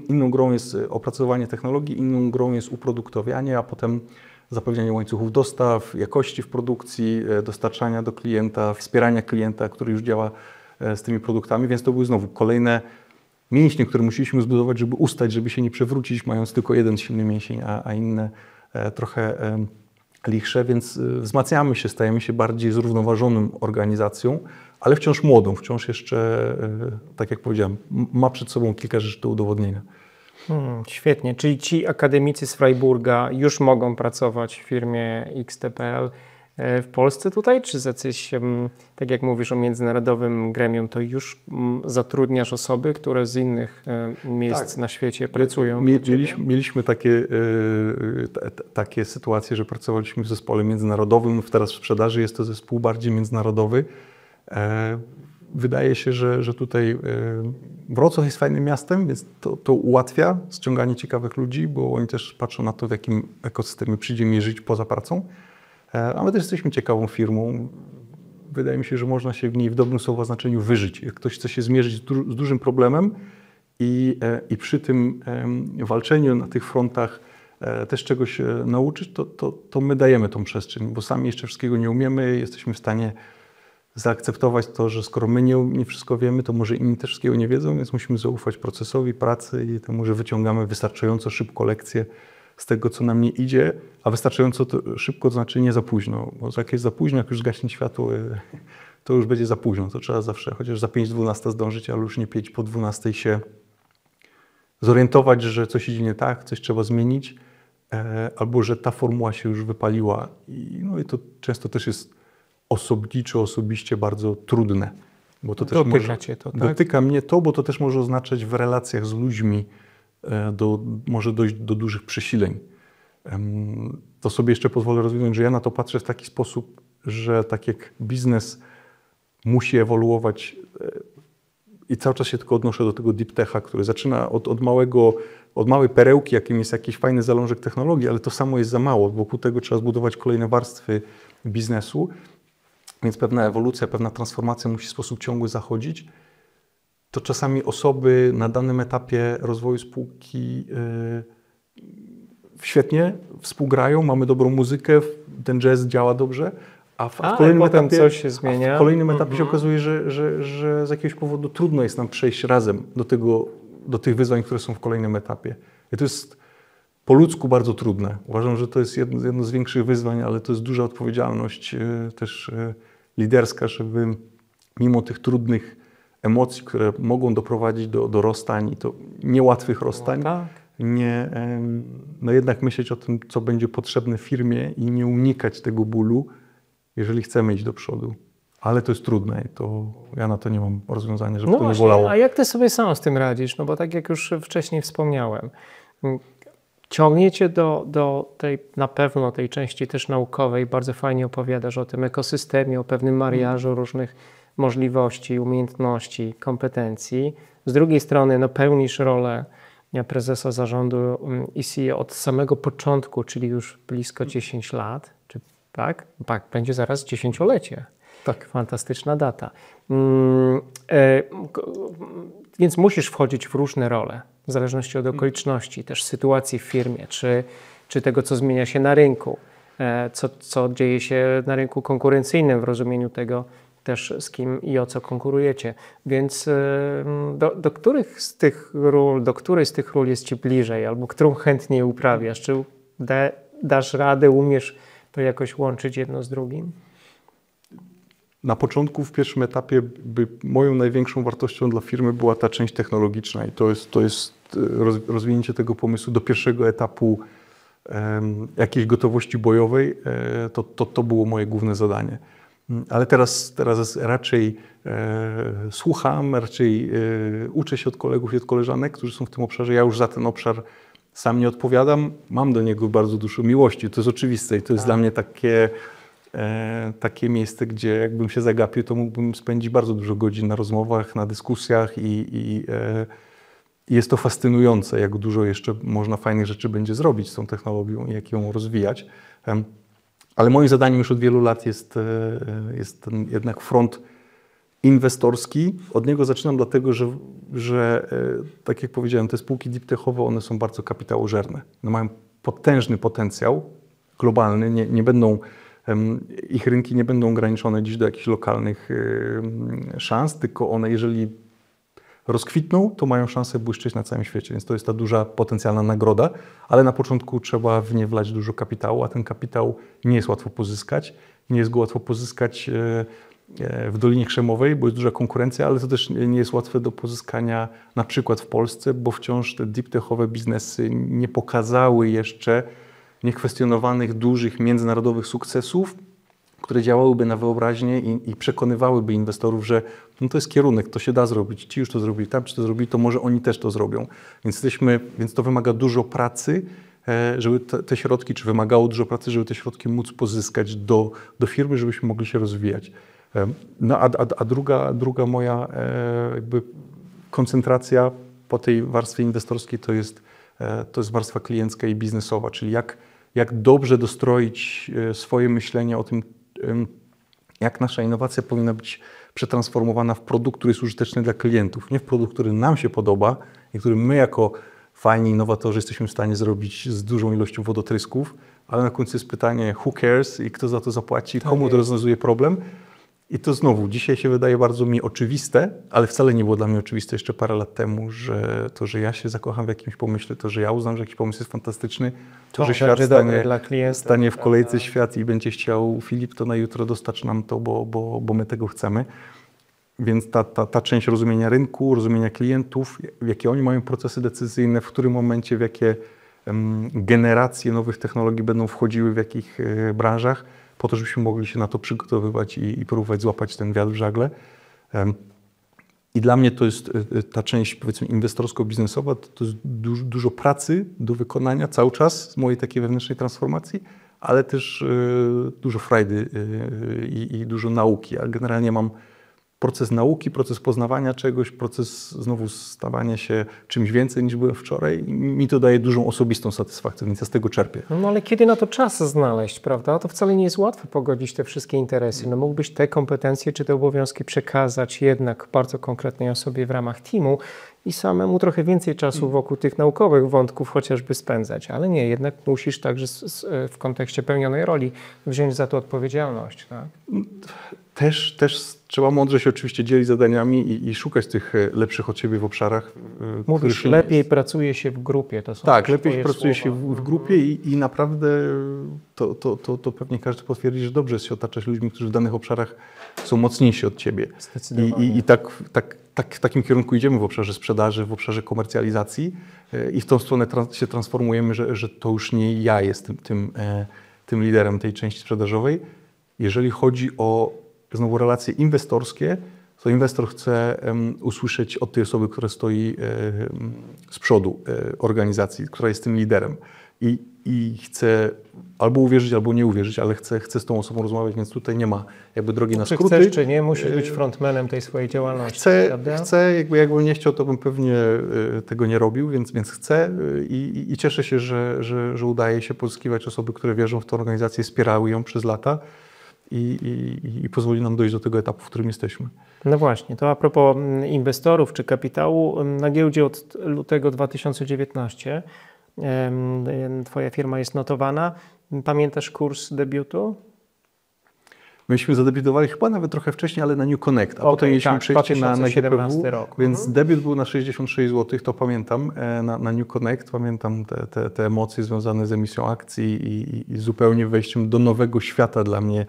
Speaker 3: Inną grą jest opracowanie technologii, inną grą jest uproduktowianie, a potem zapewnianie łańcuchów dostaw, jakości w produkcji, dostarczania do klienta, wspierania klienta, który już działa z tymi produktami, więc to były znowu kolejne mięśnie, które musieliśmy zbudować, żeby ustać, żeby się nie przewrócić, mając tylko jeden silny mięsień, a inne trochę lichsze, więc wzmacniamy się, stajemy się bardziej zrównoważoną organizacją, ale wciąż młodą, wciąż jeszcze, tak jak powiedziałem, ma przed sobą kilka rzeczy do udowodnienia.
Speaker 4: Świetnie, czyli ci akademicy z Freiburga już mogą pracować w firmie XTPL w Polsce tutaj, czy jacyś, tak jak mówisz o międzynarodowym gremium, to już zatrudniasz osoby, które z innych miejsc na świecie pracują?
Speaker 3: Mieliśmy takie sytuacje, że pracowaliśmy w zespole międzynarodowym, teraz w sprzedaży jest to zespół bardziej międzynarodowy. Wydaje się, że tutaj Wrocław jest fajnym miastem, więc to ułatwia ściąganie ciekawych ludzi, bo oni też patrzą na to, w jakim ekosystemie przyjdzie mi żyć poza pracą. A my też jesteśmy ciekawą firmą. Wydaje mi się, że można się w niej w dobrym słowa znaczeniu wyżyć. Jak ktoś chce się zmierzyć z dużym problemem i przy tym walczeniu na tych frontach też czegoś nauczyć, to my dajemy tą przestrzeń, bo sami jeszcze wszystkiego nie umiemy. Jesteśmy w stanie zaakceptować to, że skoro my nie wszystko wiemy, to może inni też wszystkiego nie wiedzą, więc musimy zaufać procesowi pracy i temu, że wyciągamy wystarczająco szybko lekcje z tego, co nam nie idzie, a wystarczająco szybko to znaczy nie za późno, bo jak jest za późno, jak już zgaśnie światło, to już będzie za późno. To trzeba zawsze, chociaż za 5:12 zdążyć, ale już nie 5:12 się zorientować, że coś idzie nie tak, coś trzeba zmienić, albo że ta formuła się już wypaliła. I to często też jest osobiście bardzo trudne. Bo to też dotyka mnie to, bo to też może oznaczać w relacjach z ludźmi, może dojść do dużych przesileń. To sobie jeszcze pozwolę rozwinąć, że ja na to patrzę w taki sposób, że tak jak biznes musi ewoluować I cały czas się tylko odnoszę do tego deep techa, który zaczyna od małej perełki, jakim jest jakiś fajny zalążek technologii, ale to samo jest za mało. Wokół tego trzeba zbudować kolejne warstwy biznesu, więc pewna ewolucja, pewna transformacja musi w sposób ciągły zachodzić. To czasami osoby na danym etapie rozwoju spółki świetnie współgrają, mamy dobrą muzykę, ten jazz działa dobrze, a w kolejnym etapie,
Speaker 4: coś się zmienia.
Speaker 3: W kolejnym etapie się okazuje, że z jakiegoś powodu trudno jest nam przejść razem do tych wyzwań, które są w kolejnym etapie. I to jest po ludzku bardzo trudne. Uważam, że to jest jedno z większych wyzwań, ale to jest duża odpowiedzialność też liderska, żeby mimo tych trudnych emocji, które mogą doprowadzić do rozstań i to niełatwych rozstań, no jednak myśleć o tym, co będzie potrzebne firmie i nie unikać tego bólu, jeżeli chcemy iść do przodu. Ale to jest trudne i to ja na to nie mam rozwiązania, żeby to nie bolało.
Speaker 4: A jak ty sobie sam z tym radzisz? No bo tak jak już wcześniej wspomniałem, ciągniecie do tej, na pewno tej części też naukowej, bardzo fajnie opowiadasz o tym ekosystemie, o pewnym mariażu różnych możliwości, umiejętności, kompetencji. Z drugiej strony no, pełnisz rolę prezesa zarządu ECE od samego początku, czyli już blisko 10 lat. Tak? Tak, będzie zaraz 10-lecie.
Speaker 3: Tak.
Speaker 4: Fantastyczna data. Więc musisz wchodzić w różne role, w zależności od okoliczności, też sytuacji w firmie, czy tego, co zmienia się na rynku, co dzieje się na rynku konkurencyjnym w rozumieniu tego też, z kim i o co konkurujecie. Więc do których z tych ról, do której z tych ról jest ci bliżej, albo którą chętniej uprawiasz? Czy dasz radę, umiesz to jakoś łączyć jedno z drugim?
Speaker 3: Na początku, w pierwszym etapie, moją największą wartością dla firmy była ta część technologiczna i to jest rozwinięcie tego pomysłu do pierwszego etapu jakiejś gotowości bojowej. To było moje główne zadanie. Ale teraz raczej słucham, raczej uczę się od kolegów i od koleżanek, którzy są w tym obszarze. Ja już za ten obszar sam nie odpowiadam. Mam do niego bardzo dużo miłości. To jest oczywiste i to jest dla mnie takie miejsce, gdzie jakbym się zagapił, to mógłbym spędzić bardzo dużo godzin na rozmowach, na dyskusjach i jest to fascynujące, jak dużo jeszcze można fajnych rzeczy będzie zrobić z tą technologią i jak ją rozwijać. Ale moim zadaniem już od wielu lat jest ten jednak front inwestorski. Od niego zaczynam dlatego, że tak jak powiedziałem, te spółki deep techowe, one są bardzo kapitałożerne. One mają potężny potencjał globalny, ich rynki nie będą ograniczone dziś do jakichś lokalnych szans, tylko one, jeżeli rozkwitną, to mają szansę błyszczeć na całym świecie, więc to jest ta duża potencjalna nagroda, ale na początku trzeba w nie wlać dużo kapitału, a ten kapitał nie jest łatwo pozyskać. Nie jest go łatwo pozyskać w Dolinie Krzemowej, bo jest duża konkurencja, ale to też nie jest łatwe do pozyskania na przykład w Polsce, bo wciąż te deep techowe biznesy nie pokazały jeszcze niekwestionowanych, dużych, międzynarodowych sukcesów, które działałyby na wyobraźnię i przekonywałyby inwestorów, że no to jest kierunek, to się da zrobić, ci już to zrobili, tam czy to zrobili, to może oni też to zrobią. Więc to wymaga dużo pracy, żeby te środki, czy wymagało dużo pracy, żeby te środki móc pozyskać do firmy, żebyśmy mogli się rozwijać. No a druga moja jakby koncentracja po tej warstwie inwestorskiej to jest warstwa kliencka i biznesowa, czyli jak dobrze dostroić swoje myślenie o tym, jak nasza innowacja powinna być przetransformowana w produkt, który jest użyteczny dla klientów. Nie w produkt, który nam się podoba i który my jako fajni innowatorzy jesteśmy w stanie zrobić z dużą ilością wodotrysków, ale na końcu jest pytanie who cares i kto za to zapłaci, komu to rozwiązuje problem. I to znowu, dzisiaj się wydaje bardzo mi oczywiste, ale wcale nie było dla mnie oczywiste jeszcze parę lat temu, że to, że ja się zakocham w jakimś pomyśle, to, że ja uznam, że jakiś pomysł jest fantastyczny, to, że świat stanie w kolejce świat i będzie chciał Filip, to na jutro dostarcz nam to, bo my tego chcemy. Więc ta część rozumienia rynku, rozumienia klientów, w jakie oni mają procesy decyzyjne, w którym momencie, w jakie generacje nowych technologii będą wchodziły w jakich branżach, po to, żebyśmy mogli się na to przygotowywać i próbować złapać ten wiatr w żagle. I dla mnie to jest ta część, powiedzmy, inwestorsko-biznesowa, to jest dużo pracy do wykonania cały czas z mojej takiej wewnętrznej transformacji, ale też dużo frajdy i dużo nauki. Ja generalnie mam proces nauki, proces poznawania czegoś, proces znowu stawania się czymś więcej niż byłem wczoraj. I mi to daje dużą osobistą satysfakcję, więc ja z tego czerpię.
Speaker 4: No ale kiedy na to czas znaleźć, prawda? To wcale nie jest łatwo pogodzić te wszystkie interesy. No mógłbyś te kompetencje czy te obowiązki przekazać jednak bardzo konkretnej osobie w ramach teamu i samemu trochę więcej czasu wokół tych naukowych wątków chociażby spędzać. Ale nie, jednak musisz także w kontekście pełnionej roli wziąć za to odpowiedzialność, tak?
Speaker 3: Też trzeba mądrze się oczywiście dzielić zadaniami i szukać tych lepszych od siebie w obszarach.
Speaker 4: Mówisz, lepiej pracuje się w grupie. To są
Speaker 3: tak, lepiej pracuje
Speaker 4: słowa.
Speaker 3: się w grupie i naprawdę to pewnie każdy potwierdzi, że dobrze jest się otaczać ludźmi, którzy w danych obszarach są mocniejsi od ciebie.
Speaker 4: Zdecydowanie.
Speaker 3: I w takim kierunku idziemy w obszarze sprzedaży, w obszarze komercjalizacji i w tą stronę się transformujemy, że to już nie ja jestem tym liderem tej części sprzedażowej. Jeżeli chodzi o znowu relacje inwestorskie, to inwestor chce usłyszeć od tej osoby, która stoi z przodu organizacji, która jest tym liderem i chce albo uwierzyć, albo nie uwierzyć, ale chce z tą osobą rozmawiać, więc tutaj nie ma jakby drogi na skróty.
Speaker 4: Czy chcesz, czy nie, musisz być frontmanem tej swojej działalności.
Speaker 3: Chcę, jakbym nie chciał, to bym pewnie tego nie robił, więc chcę i cieszę się, że udaje się pozyskiwać osoby, które wierzą w tę organizację, wspierały ją przez lata. I pozwoli nam dojść do tego etapu, w którym jesteśmy.
Speaker 4: No właśnie, to a propos inwestorów czy kapitału, na giełdzie od lutego 2019 Twoja firma jest notowana. Pamiętasz kurs debiutu?
Speaker 3: Myśmy zadebiutowali chyba nawet trochę wcześniej, ale na New Connect, a potem mieliśmy przejście na GPW,
Speaker 4: rok.
Speaker 3: Więc debiut był na 66 zł, to pamiętam, na New Connect, pamiętam te emocje związane z emisją akcji i zupełnie wejściem do nowego świata dla mnie,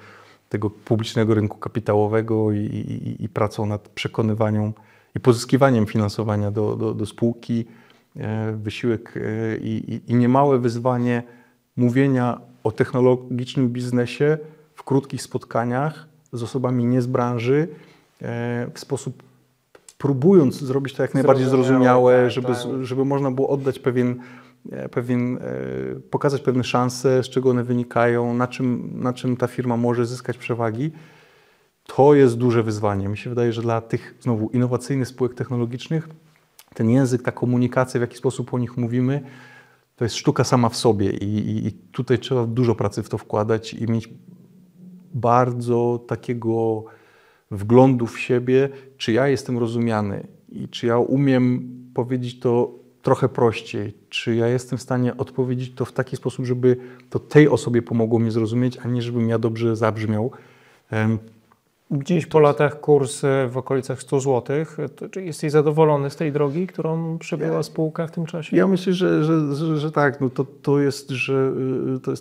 Speaker 3: tego publicznego rynku kapitałowego i pracą nad przekonywaniem i pozyskiwaniem finansowania do spółki, wysiłek i niemałe wyzwanie mówienia o technologicznym biznesie w krótkich spotkaniach z osobami nie z branży, w sposób próbując zrobić to jak najbardziej zrozumiałe, żeby można było oddać pokazać pewne szanse, z czego one wynikają, na czym ta firma może zyskać przewagi. To jest duże wyzwanie. Mi się wydaje, że dla tych znowu innowacyjnych spółek technologicznych ten język, ta komunikacja, w jaki sposób o nich mówimy, to jest sztuka sama w sobie i tutaj trzeba dużo pracy w to wkładać i mieć bardzo takiego wglądu w siebie, czy ja jestem rozumiany i czy ja umiem powiedzieć to trochę prościej, czy ja jestem w stanie odpowiedzieć to w taki sposób, żeby to tej osobie pomogło mnie zrozumieć, a nie żebym ja dobrze zabrzmiał.
Speaker 4: Gdzieś po latach kurs w okolicach 100 zł. Czy jesteś zadowolony z tej drogi, którą przebyła spółka w tym czasie?
Speaker 3: Ja myślę, że tak. No to jest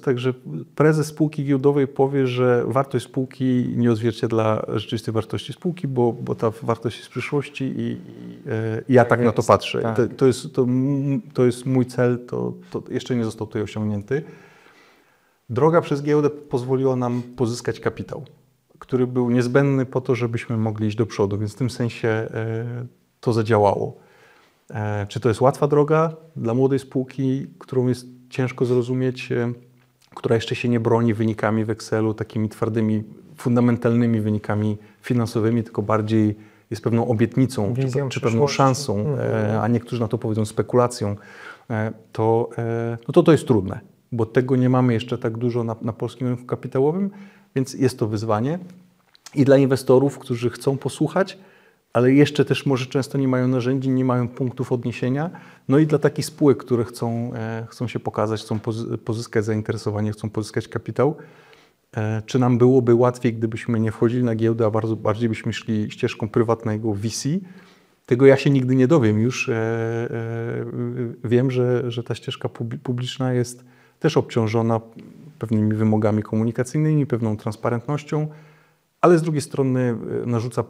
Speaker 3: tak, że prezes spółki giełdowej powie, że wartość spółki nie odzwierciedla rzeczywistej wartości spółki, bo ta wartość jest z przyszłości i ja tak na to patrzę.
Speaker 4: Tak.
Speaker 3: To jest mój cel, to jeszcze nie został tutaj osiągnięty. Droga przez giełdę pozwoliła nam pozyskać kapitał, który był niezbędny po to, żebyśmy mogli iść do przodu, więc w tym sensie to zadziałało. Czy to jest łatwa droga dla młodej spółki, którą jest ciężko zrozumieć, która jeszcze się nie broni wynikami w Excelu, takimi twardymi, fundamentalnymi wynikami finansowymi, tylko bardziej jest pewną obietnicą czy pewną szansą, a niektórzy na to powiedzą spekulacją, to jest trudne, bo tego nie mamy jeszcze tak dużo na polskim rynku kapitałowym, więc jest to wyzwanie i dla inwestorów, którzy chcą posłuchać, ale jeszcze też może często nie mają narzędzi, nie mają punktów odniesienia, no i dla takich spółek, które chcą się pokazać, chcą pozyskać zainteresowanie, chcą pozyskać kapitał. Czy nam byłoby łatwiej, gdybyśmy nie wchodzili na giełdę, a bardziej byśmy szli ścieżką prywatnego VC? Tego ja się nigdy nie dowiem. Już wiem, że ta ścieżka publiczna jest też obciążona pewnymi wymogami komunikacyjnymi, pewną transparentnością, ale z drugiej strony narzuca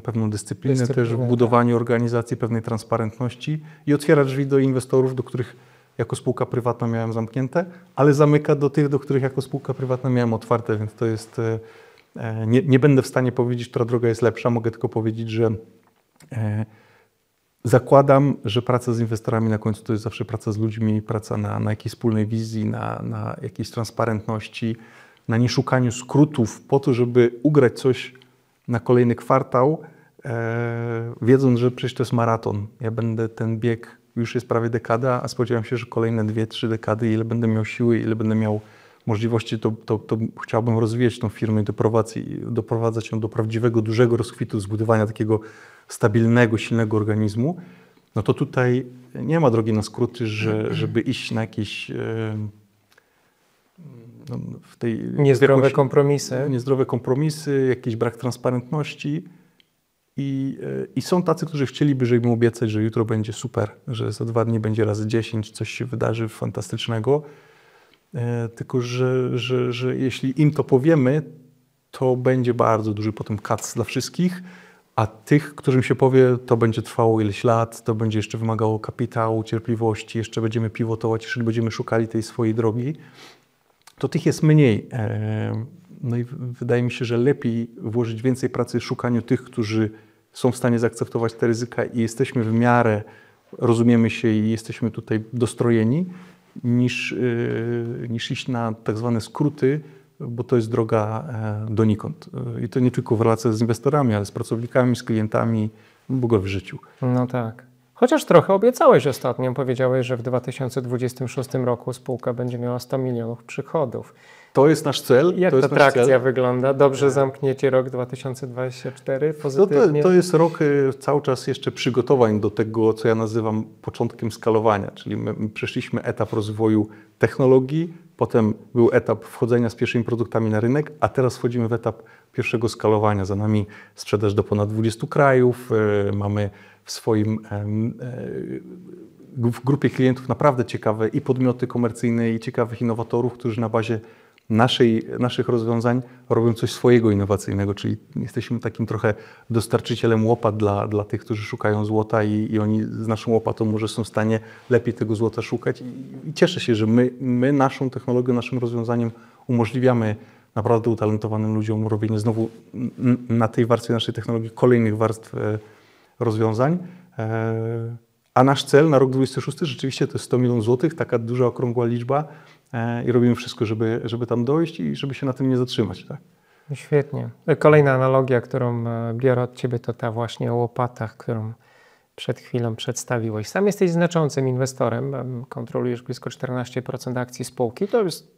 Speaker 3: pewną dyscyplinę też w budowaniu organizacji, pewnej transparentności i otwiera drzwi do inwestorów, do których jako spółka prywatna miałem zamknięte, ale zamyka do tych, do których jako spółka prywatna miałem otwarte, więc to jest... Nie będę w stanie powiedzieć, która droga jest lepsza, mogę tylko powiedzieć, że zakładam, że praca z inwestorami na końcu to jest zawsze praca z ludźmi, praca na jakiejś wspólnej wizji, na jakiejś transparentności, na nieszukaniu skrótów po to, żeby ugrać coś na kolejny kwartał, wiedząc, że przecież to jest maraton. Ja będę ten bieg, już jest prawie dekada, a spodziewam się, że kolejne 2-3 dekady, ile będę miał siły, ile będę miał możliwości, to chciałbym rozwijać tą firmę i doprowadzać ją do prawdziwego, dużego rozkwitu, zbudowania takiego stabilnego, silnego organizmu. No to tutaj nie ma drogi na skróty, żeby iść na jakieś
Speaker 4: niezdrowe kompromisy.
Speaker 3: Niezdrowe kompromisy, jakiś brak transparentności. I są tacy, którzy chcieliby, żeby im obiecać, że jutro będzie super, że za 2 dni będzie razy 10, coś się wydarzy fantastycznego. Tylko, że jeśli im to powiemy, to będzie bardzo duży potem kac dla wszystkich, a tych, którym się powie, to będzie trwało ileś lat, to będzie jeszcze wymagało kapitału, cierpliwości, jeszcze będziemy pivotować, jeżeli będziemy szukali tej swojej drogi, to tych jest mniej. No i wydaje mi się, że lepiej włożyć więcej pracy w szukaniu tych, którzy są w stanie zaakceptować te ryzyka i jesteśmy w miarę, rozumiemy się i jesteśmy tutaj dostrojeni, niż iść na tak zwane skróty, bo to jest droga donikąd. I to nie tylko w relacjach z inwestorami, ale z pracownikami, z klientami, w ogóle w życiu.
Speaker 4: No tak. Chociaż trochę obiecałeś ostatnio, powiedziałeś, że w 2026 roku spółka będzie miała 100 milionów przychodów.
Speaker 3: To jest nasz cel.
Speaker 4: Jak ta trakcja wygląda? Dobrze zamknięcie rok 2024 pozytywnie?
Speaker 3: To jest rok cały czas jeszcze przygotowań do tego, co ja nazywam początkiem skalowania, czyli my przeszliśmy etap rozwoju technologii, potem był etap wchodzenia z pierwszymi produktami na rynek, a teraz wchodzimy w etap pierwszego skalowania. Za nami sprzedaż do ponad 20 krajów, mamy w grupie klientów naprawdę ciekawe i podmioty komercyjne, i ciekawych innowatorów, którzy na bazie naszych rozwiązań robią coś swojego innowacyjnego, czyli jesteśmy takim trochę dostarczycielem łopat dla tych, którzy szukają złota i oni z naszą łopatą może są w stanie lepiej tego złota szukać. I cieszę się, że my naszą technologią, naszym rozwiązaniem umożliwiamy naprawdę utalentowanym ludziom robienie znowu na tej warstwie naszej technologii kolejnych warstw rozwiązań. A nasz cel na rok 2026 rzeczywiście to jest 100 milionów złotych, taka duża, okrągła liczba i robimy wszystko, żeby tam dojść i żeby się na tym nie zatrzymać. Tak?
Speaker 4: Świetnie. Kolejna analogia, którą biorę od Ciebie, to ta właśnie o łopatach, którą przed chwilą przedstawiłeś. Sam jesteś znaczącym inwestorem, kontrolujesz blisko 14% akcji spółki. To jest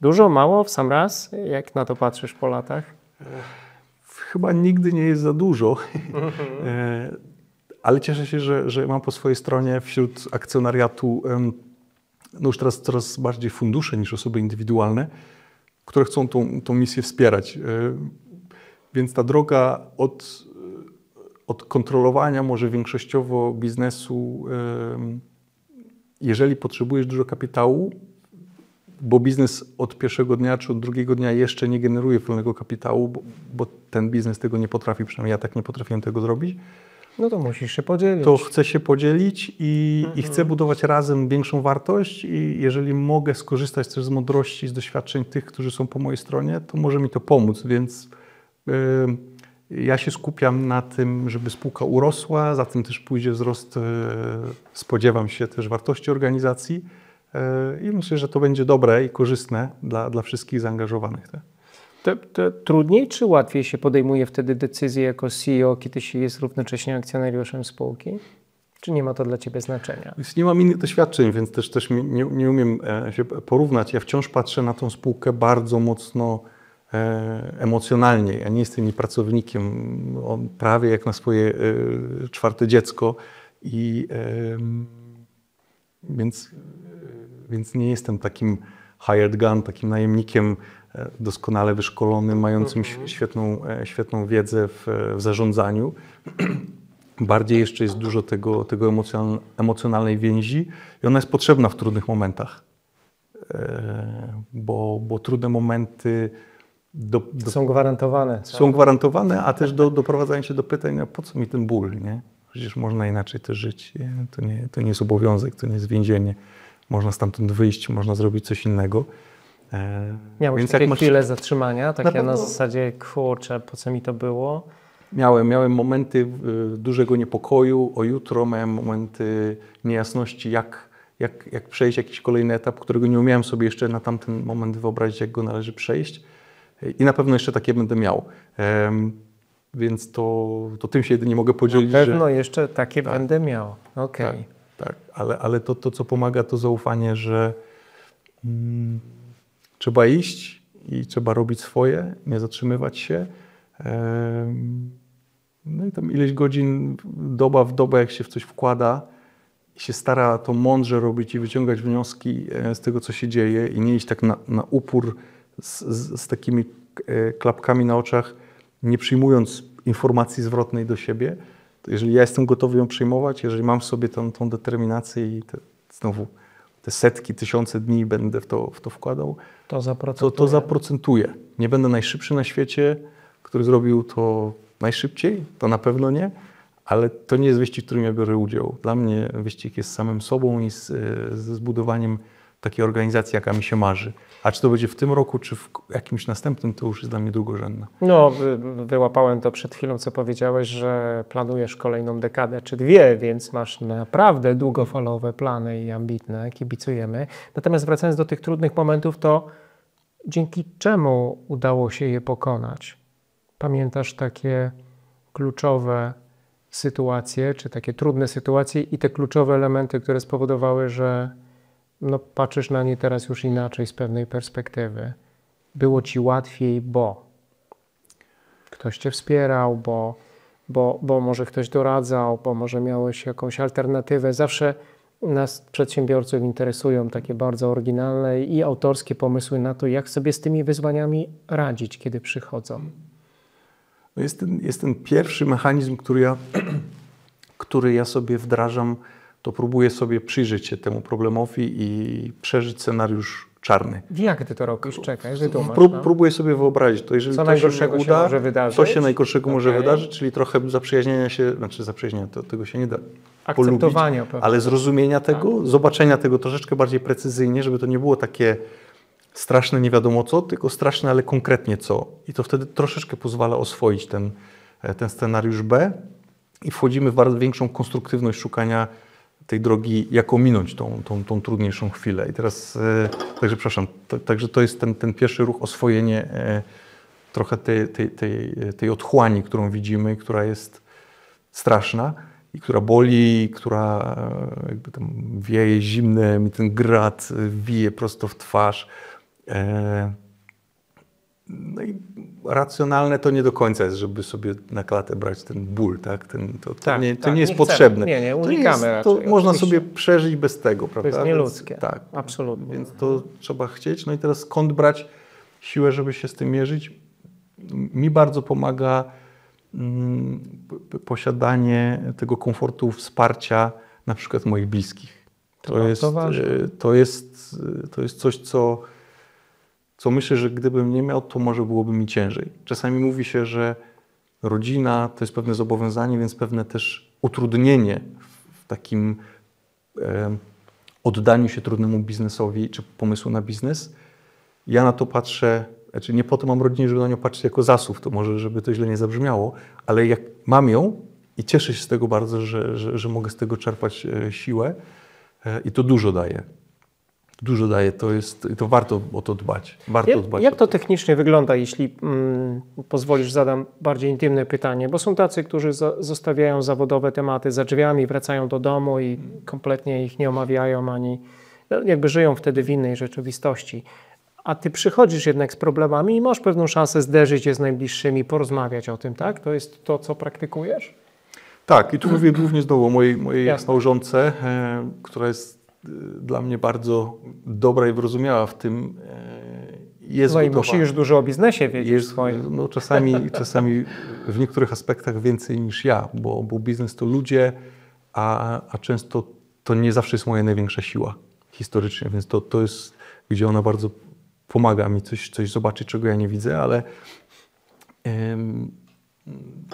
Speaker 4: dużo, mało w sam raz? Jak na to patrzysz po latach?
Speaker 3: Chyba nigdy nie jest za dużo. Ale cieszę się, że mam po swojej stronie wśród akcjonariatu no już teraz coraz bardziej fundusze niż osoby indywidualne, które chcą tą misję wspierać. Więc ta droga od kontrolowania może większościowo biznesu, jeżeli potrzebujesz dużo kapitału, bo biznes od pierwszego dnia czy od drugiego dnia jeszcze nie generuje pełnego kapitału, bo ten biznes tego nie potrafi, przynajmniej ja tak nie potrafiłem tego zrobić,
Speaker 4: no to musisz się podzielić.
Speaker 3: To chcę się podzielić i chcę budować razem większą wartość i jeżeli mogę skorzystać też z mądrości, z doświadczeń tych, którzy są po mojej stronie, to może mi to pomóc, więc ja się skupiam na tym, żeby spółka urosła, za tym też pójdzie wzrost, spodziewam się też wartości organizacji i myślę, że to będzie dobre i korzystne dla wszystkich zaangażowanych. Tak?
Speaker 4: To trudniej czy łatwiej się podejmuje wtedy decyzję jako CEO, kiedy się jest równocześnie akcjonariuszem spółki? Czy nie ma to dla Ciebie znaczenia?
Speaker 3: Nie mam innych doświadczeń, więc też nie umiem się porównać. Ja wciąż patrzę na tą spółkę bardzo mocno emocjonalnie. Ja nie jestem jej pracownikiem, prawie jak na swoje 4. dziecko. Więc nie jestem takim hired gun, takim najemnikiem doskonale wyszkolonym, mającym świetną wiedzę w zarządzaniu. Bardziej jeszcze jest dużo tego emocjonalnej więzi i ona jest potrzebna w trudnych momentach, bo trudne momenty
Speaker 4: są gwarantowane.
Speaker 3: Są gwarantowane, a też doprowadzają się do pytań, no po co mi ten ból, nie? Przecież można inaczej też żyć. To nie jest obowiązek, to nie jest więzienie. Można stamtąd wyjść, można zrobić coś innego.
Speaker 4: Miałeś takie chwile zatrzymania, takie na zasadzie, kurczę, po co mi to było?
Speaker 3: Miałem momenty dużego niepokoju o jutro, miałem momenty niejasności, jak przejść jakiś kolejny etap, którego nie umiałem sobie jeszcze na tamten moment wyobrazić, jak go należy przejść. I na pewno jeszcze takie będę miał. Więc to tym się jedynie mogę podzielić.
Speaker 4: Na pewno jeszcze takie będę miał. Okej.
Speaker 3: Tak. Ale to, co pomaga, to zaufanie, że trzeba iść i trzeba robić swoje, nie zatrzymywać się. No i tam ileś godzin, doba w dobę, jak się w coś wkłada i się stara to mądrze robić i wyciągać wnioski z tego, co się dzieje i nie iść tak na upór z takimi klapkami na oczach, nie przyjmując informacji zwrotnej do siebie. To jeżeli ja jestem gotowy ją przyjmować, jeżeli mam w sobie tą determinację i znowu te setki, tysiące dni będę w to wkładał, to zaprocentuję. Nie będę najszybszy na świecie, który zrobił to najszybciej, to na pewno nie, ale to nie jest wyścig, w którym ja biorę udział. Dla mnie wyścig jest samym sobą i ze zbudowaniem takiej organizacji, jaka mi się marzy. A czy to będzie w tym roku, czy w jakimś następnym, to już jest dla mnie drugorzędne.
Speaker 4: No, wyłapałem to przed chwilą, co powiedziałeś, że planujesz kolejną dekadę czy dwie, więc masz naprawdę długofalowe plany i ambitne, kibicujemy. Natomiast wracając do tych trudnych momentów, to dzięki czemu udało się je pokonać? Pamiętasz takie kluczowe sytuacje, czy takie trudne sytuacje i te kluczowe elementy, które spowodowały, że patrzysz na nie teraz już inaczej z pewnej perspektywy. Było ci łatwiej, bo ktoś cię wspierał, bo może ktoś doradzał, bo może miałeś jakąś alternatywę. Zawsze nas, przedsiębiorców, interesują takie bardzo oryginalne i autorskie pomysły na to, jak sobie z tymi wyzwaniami radzić, kiedy przychodzą.
Speaker 3: No jest ten pierwszy mechanizm, który ja sobie wdrażam, to próbuję sobie przyjrzeć się temu problemowi i przeżyć scenariusz czarny.
Speaker 4: Jak ty to robisz? Czekaj, wytłumacz.
Speaker 3: Próbuję sobie wyobrazić to. Jeżeli
Speaker 4: co
Speaker 3: to
Speaker 4: najgorszego
Speaker 3: się uda,
Speaker 4: może wydarzyć?
Speaker 3: co się najgorszego może wydarzyć, czyli trochę zaprzyjaźnienia się, tego się nie da
Speaker 4: akceptowania
Speaker 3: polubić, ale zrozumienia tego, zobaczenia tego troszeczkę bardziej precyzyjnie, żeby to nie było takie straszne nie wiadomo co, tylko straszne, ale konkretnie co. I to wtedy troszeczkę pozwala oswoić ten scenariusz B i wchodzimy w bardzo większą konstruktywność szukania tej drogi, jak ominąć tą trudniejszą chwilę. I teraz, także przepraszam, także to jest ten pierwszy ruch, oswojenie trochę tej otchłani, którą widzimy, która jest straszna i która boli, która jakby tam wieje zimne, mi ten grat wije prosto w twarz. No i racjonalne to nie do końca jest, żeby sobie na klatę brać ten ból, tak? To nie jest potrzebne.
Speaker 4: Nie, unikamy raczej.
Speaker 3: To można sobie przeżyć bez tego, prawda?
Speaker 4: To jest nieludzkie.
Speaker 3: Tak,
Speaker 4: absolutnie.
Speaker 3: Więc to trzeba chcieć. No i teraz skąd brać siłę, żeby się z tym mierzyć? Mi bardzo pomaga posiadanie tego komfortu, wsparcia na przykład moich bliskich. To jest coś, co myślę, że gdybym nie miał, to może byłoby mi ciężej. Czasami mówi się, że rodzina to jest pewne zobowiązanie, więc pewne też utrudnienie w takim oddaniu się trudnemu biznesowi czy pomysłu na biznes. Ja na to patrzę, znaczy nie po to mam rodzinę, żeby na nią patrzeć jako zasób, to może, żeby to źle nie zabrzmiało, ale jak mam ją i cieszę się z tego bardzo, że mogę z tego czerpać siłę i to dużo daje. Dużo daje, to warto o to dbać.
Speaker 4: Jak to technicznie wygląda, jeśli pozwolisz, zadam bardziej intymne pytanie, bo są tacy, którzy zostawiają zawodowe tematy za drzwiami, wracają do domu i kompletnie ich nie omawiają, ani jakby żyją wtedy w innej rzeczywistości. A ty przychodzisz jednak z problemami i masz pewną szansę zderzyć się z najbliższymi, porozmawiać o tym, tak? To jest to, co praktykujesz?
Speaker 3: Tak, i tu mówię głównie znowu o mojej małżonce, która jest dla mnie bardzo dobra i wyrozumiała w tym. Jest
Speaker 4: no gotowa. I musi już dużo o biznesie wiedzieć swoim.
Speaker 3: No, czasami w niektórych aspektach więcej niż ja, bo biznes to ludzie, a często to nie zawsze jest moja największa siła historycznie, więc to jest, gdzie ona bardzo pomaga mi coś zobaczyć, czego ja nie widzę,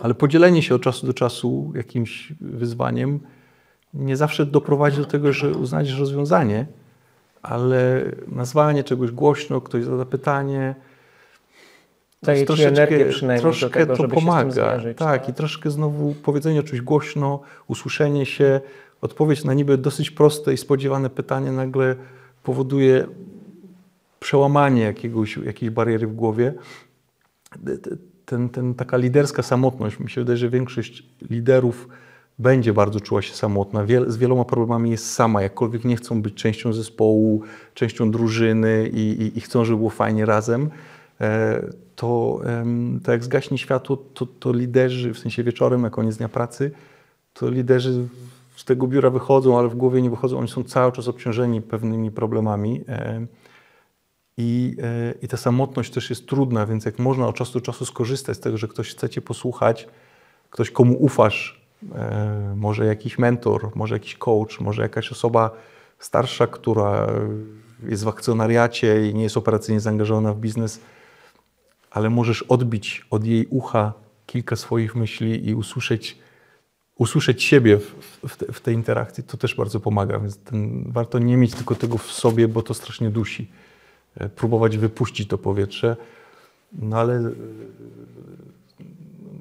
Speaker 3: ale podzielenie się od czasu do czasu jakimś wyzwaniem nie zawsze doprowadzi do tego, że uznajesz rozwiązanie, ale nazwanie czegoś głośno, ktoś zada pytanie,
Speaker 4: daje ci energię przynajmniej
Speaker 3: troszkę
Speaker 4: do tego,
Speaker 3: to
Speaker 4: żeby
Speaker 3: pomaga.
Speaker 4: się z tym zmierzyć,
Speaker 3: tak, i troszkę znowu powiedzenie o czymś głośno, usłyszenie się, odpowiedź na niby dosyć proste i spodziewane pytanie nagle powoduje przełamanie jakiejś bariery w głowie. taka liderska samotność. Mi się wydaje, że większość liderów będzie bardzo czuła się samotna. Z wieloma problemami jest sama, jakkolwiek nie chcą być częścią zespołu, częścią drużyny i chcą, żeby było fajnie razem. To jak zgaśnie światło, to liderzy, w sensie wieczorem, na koniec dnia pracy, to liderzy z tego biura wychodzą, ale w głowie nie wychodzą. Oni są cały czas obciążeni pewnymi problemami. I ta samotność też jest trudna, więc jak można od czasu do czasu skorzystać z tego, że ktoś chce cię posłuchać, ktoś komu ufasz, może jakiś mentor, może jakiś coach, może jakaś osoba starsza, która jest w akcjonariacie i nie jest operacyjnie zaangażowana w biznes, ale możesz odbić od jej ucha kilka swoich myśli i usłyszeć siebie w tej interakcji, to też bardzo pomaga, więc warto nie mieć tylko tego w sobie, bo to strasznie dusi. Próbować wypuścić to powietrze, no ale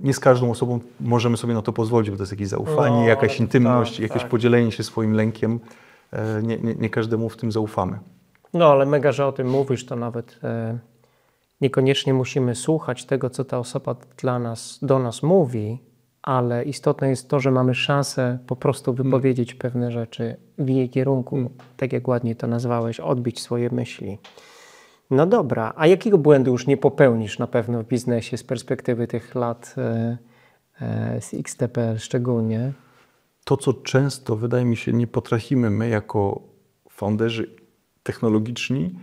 Speaker 3: nie z każdą osobą możemy sobie na to pozwolić, bo to jest jakieś zaufanie, jakaś intymność, jakieś podzielenie się swoim lękiem. Nie każdemu w tym zaufamy.
Speaker 4: No ale mega, że o tym mówisz, to nawet niekoniecznie musimy słuchać tego, co ta osoba do nas mówi, ale istotne jest to, że mamy szansę po prostu wypowiedzieć pewne rzeczy w jej kierunku, tak jak ładnie to nazwałeś, odbić swoje myśli. No dobra, a jakiego błędu już nie popełnisz na pewno w biznesie z perspektywy tych lat z XTPL szczególnie?
Speaker 3: To, co często, wydaje mi się, nie potrafimy my jako founderzy technologiczni,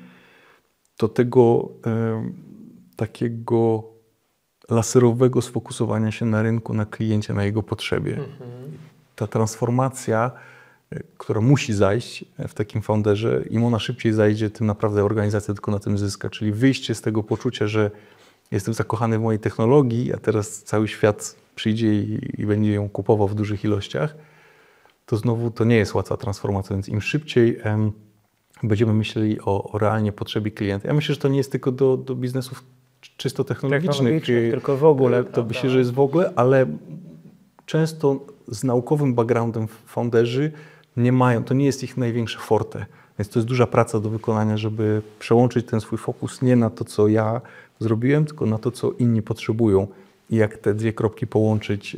Speaker 3: to tego takiego laserowego sfokusowania się na rynku, na kliencie, na jego potrzebie. Ta transformacja, która musi zajść w takim founderze, im ona szybciej zajdzie, tym naprawdę organizacja tylko na tym zyska. Czyli wyjście z tego poczucia, że jestem zakochany w mojej technologii, a teraz cały świat przyjdzie i będzie ją kupował w dużych ilościach, to znowu to nie jest łatwa transformacja, więc im szybciej będziemy myśleli o realnie potrzebie klienta. Ja myślę, że to nie jest tylko do biznesów czysto technologicznych,
Speaker 4: tylko w ogóle.
Speaker 3: To myślę, że jest w ogóle, ale często z naukowym backgroundem founderzy nie mają, to nie jest ich największe forte. Więc to jest duża praca do wykonania, żeby przełączyć ten swój fokus nie na to, co ja zrobiłem, tylko na to, co inni potrzebują. I jak te dwie kropki połączyć,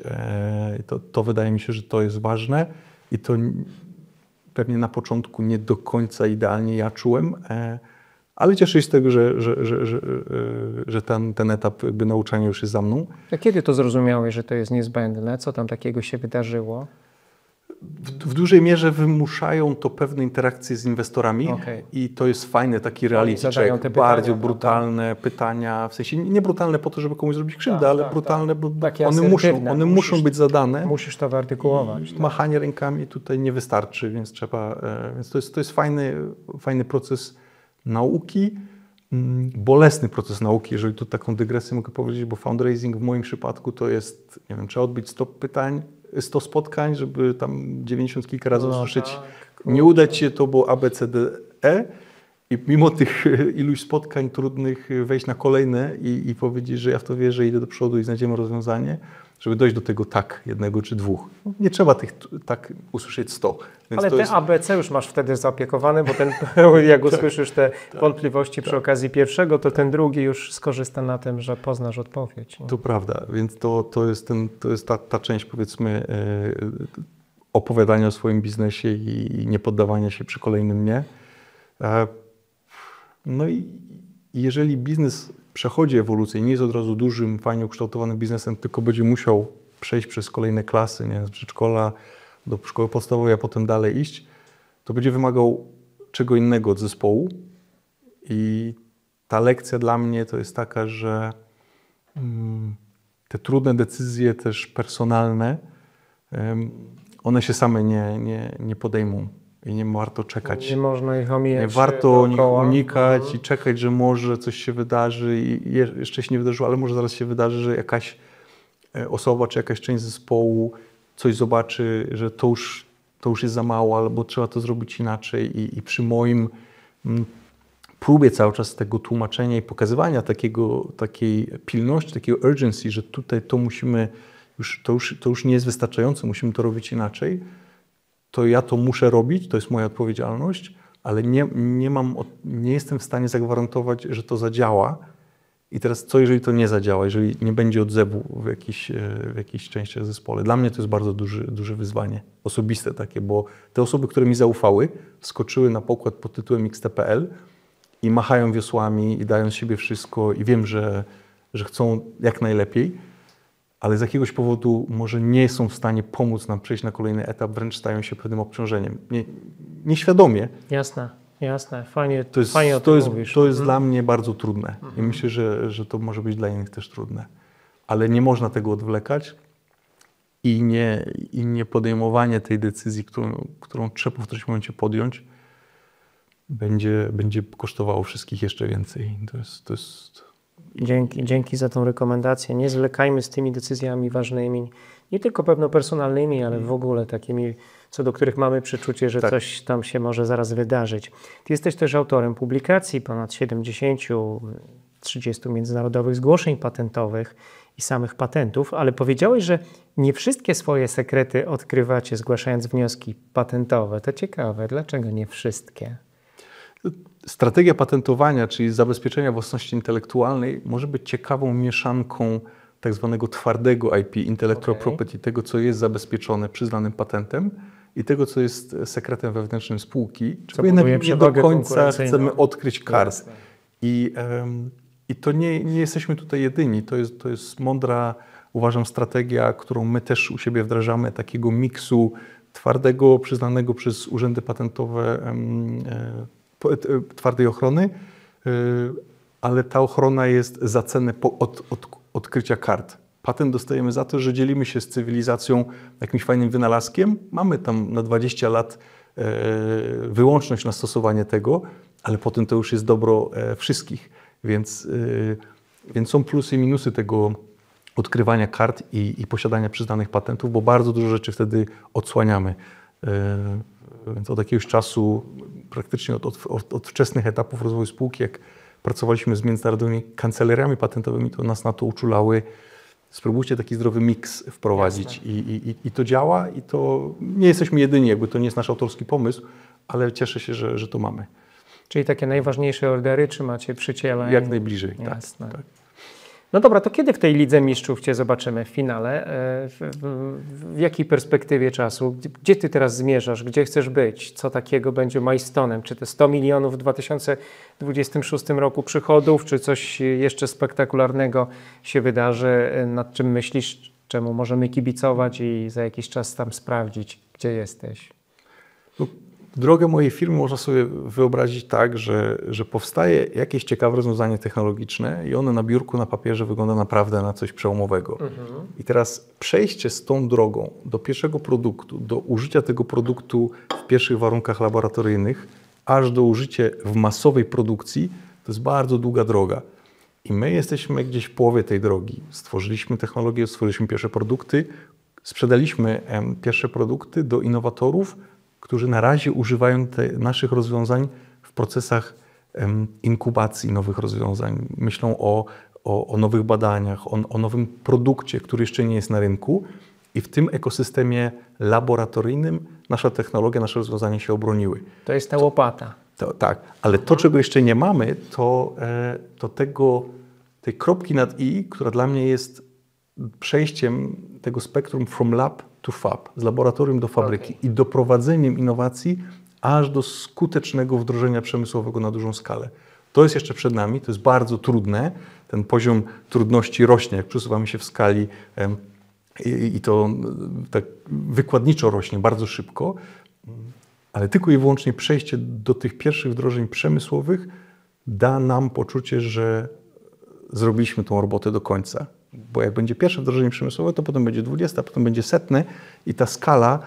Speaker 3: to wydaje mi się, że to jest ważne i to pewnie na początku nie do końca idealnie ja czułem, ale cieszę się z tego, że ten etap jakby nauczania już jest za mną.
Speaker 4: A kiedy to zrozumiałeś, że to jest niezbędne? Co tam takiego się wydarzyło?
Speaker 3: W dużej mierze wymuszają to pewne interakcje z inwestorami i to jest fajny taki reality check, bardzo brutalne pytania, w sensie nie brutalne po to, żeby komuś zrobić krzywdę, ale brutalne, bo one muszą być zadane.
Speaker 4: Musisz to wyartykułować.
Speaker 3: Machanie rękami tutaj nie wystarczy, więc to jest fajny proces nauki, bolesny proces nauki, jeżeli tu taką dygresję mogę powiedzieć, bo fundraising w moim przypadku to jest, nie wiem, trzeba odbyć 100 spotkań, żeby tam 90 kilka razy usłyszeć, nie uda ci się to, bo A, B, C, D, E i mimo tych iluś spotkań trudnych wejść na kolejne i powiedzieć, że ja w to wierzę, idę do przodu i znajdziemy rozwiązanie, żeby dojść do tego tak, jednego czy dwóch. Nie trzeba tych tak usłyszeć 100.
Speaker 4: Więc ale te ABC już masz wtedy zaopiekowane, bo jak usłyszysz te wątpliwości przy okazji pierwszego, to ten drugi już skorzysta na tym, że poznasz odpowiedź.
Speaker 3: To prawda, więc to jest ta część, powiedzmy, opowiadania o swoim biznesie i nie poddawania się przy kolejnym nie. No i jeżeli biznes przechodzi ewolucję, nie jest od razu dużym, fajnie ukształtowanym biznesem, tylko będzie musiał przejść przez kolejne klasy, nie? Z przedszkola do szkoły podstawowej, a potem dalej iść, to będzie wymagał czego innego od zespołu. I ta lekcja dla mnie to jest taka, że te trudne decyzje też personalne, one się same nie podejmą. I nie warto czekać.
Speaker 4: Nie można ich omijać.
Speaker 3: Nie warto ich unikać i czekać, że może coś się wydarzy i jeszcze się nie wydarzyło, ale może zaraz się wydarzy, że jakaś osoba czy jakaś część zespołu coś zobaczy, że to już jest za mało, albo trzeba to zrobić inaczej i przy moim próbie cały czas tego tłumaczenia i pokazywania takiej pilności, takiego urgency, że tutaj to musimy, to już nie jest wystarczające, musimy to robić inaczej, to ja to muszę robić, to jest moja odpowiedzialność, ale nie jestem w stanie zagwarantować, że to zadziała I teraz co, jeżeli to nie zadziała, jeżeli nie będzie odzewu w jakiejś części zespole? Dla mnie to jest bardzo duże wyzwanie, osobiste takie, bo te osoby, które mi zaufały, wskoczyły na pokład pod tytułem XT.pl i machają wiosłami i dają z siebie wszystko i wiem, że chcą jak najlepiej, ale z jakiegoś powodu może nie są w stanie pomóc nam przejść na kolejny etap, wręcz stają się pewnym obciążeniem. Nieświadomie.
Speaker 4: Jasne. Fajnie mówisz.
Speaker 3: To jest dla mnie bardzo trudne i myślę, że to może być dla innych też trudne. Ale nie można tego odwlekać i nie podejmowanie tej decyzji, którą trzeba w którymś momencie podjąć, będzie kosztowało wszystkich jeszcze więcej. To jest...
Speaker 4: Dzięki za tą rekomendację. Nie zwlekajmy z tymi decyzjami ważnymi, nie tylko pewno personalnymi, ale w ogóle takimi, co do których mamy przeczucie, że coś tam się może zaraz wydarzyć. Ty jesteś też autorem publikacji, ponad 70, 30 międzynarodowych zgłoszeń patentowych i samych patentów, ale powiedziałeś, że nie wszystkie swoje sekrety odkrywacie, zgłaszając wnioski patentowe. To ciekawe. Dlaczego nie wszystkie?
Speaker 3: Strategia patentowania, czyli zabezpieczenia własności intelektualnej, może być ciekawą mieszanką tak zwanego twardego IP, intellectual property, tego, co jest zabezpieczone przyznanym patentem i tego, co jest sekretem wewnętrznym spółki, czego jednak nie do końca chcemy odkryć kart. I to nie jesteśmy tutaj jedyni. To jest mądra, uważam, strategia, którą my też u siebie wdrażamy, takiego miksu twardego, przyznanego przez urzędy patentowe twardej ochrony, ale ta ochrona jest za cenę odkrycia kart. Patent dostajemy za to, że dzielimy się z cywilizacją jakimś fajnym wynalazkiem. Mamy tam na 20 lat wyłączność na stosowanie tego, ale potem to już jest dobro wszystkich. Więc są plusy i minusy tego odkrywania kart i posiadania przyznanych patentów, bo bardzo dużo rzeczy wtedy odsłaniamy. Więc od jakiegoś czasu, praktycznie od wczesnych etapów rozwoju spółki, jak pracowaliśmy z międzynarodowymi kancelariami patentowymi, to nas na to uczulały. Spróbujcie taki zdrowy miks wprowadzić i to działa i to nie jesteśmy jedyni, jakby to nie jest nasz autorski pomysł, ale cieszę się, że to mamy.
Speaker 4: Czyli takie najważniejsze ordery trzymacie przy ciele?
Speaker 3: Jak najbliżej,
Speaker 4: Jasne.
Speaker 3: tak.
Speaker 4: No dobra, to kiedy w tej Lidze Mistrzów Cię zobaczymy w finale? W jakiej perspektywie czasu? Gdzie Ty teraz zmierzasz? Gdzie chcesz być? Co takiego będzie milestone'em? Czy te 100 milionów w 2026 roku przychodów, czy coś jeszcze spektakularnego się wydarzy? Nad czym myślisz? Czemu możemy kibicować i za jakiś czas tam sprawdzić, gdzie jesteś?
Speaker 3: Drogę mojej firmy można sobie wyobrazić tak, że powstaje jakieś ciekawe rozwiązanie technologiczne i ono na biurku, na papierze wygląda naprawdę na coś przełomowego. I teraz przejście z tą drogą do pierwszego produktu, do użycia tego produktu w pierwszych warunkach laboratoryjnych, aż do użycia w masowej produkcji, to jest bardzo długa droga. I my jesteśmy gdzieś w połowie tej drogi. Stworzyliśmy technologię, stworzyliśmy pierwsze produkty, sprzedaliśmy pierwsze produkty do innowatorów, którzy na razie używają naszych rozwiązań w procesach inkubacji nowych rozwiązań. Myślą o nowych badaniach, o nowym produkcie, który jeszcze nie jest na rynku i w tym ekosystemie laboratoryjnym nasza technologia, nasze rozwiązania się obroniły.
Speaker 4: To jest ta łopata.
Speaker 3: Tak, ale to, czego jeszcze nie mamy, to tej kropki nad i, która dla mnie jest przejściem tego spektrum from lab to fab, z laboratorium do fabryki i doprowadzeniem innowacji aż do skutecznego wdrożenia przemysłowego na dużą skalę. To jest jeszcze przed nami, to jest bardzo trudne. Ten poziom trudności rośnie, jak przesuwamy się w skali i to tak wykładniczo rośnie bardzo szybko, ale tylko i wyłącznie przejście do tych pierwszych wdrożeń przemysłowych da nam poczucie, że zrobiliśmy tą robotę do końca. Bo jak będzie pierwsze wdrożenie przemysłowe, to potem będzie 20, a potem będzie 100 i ta skala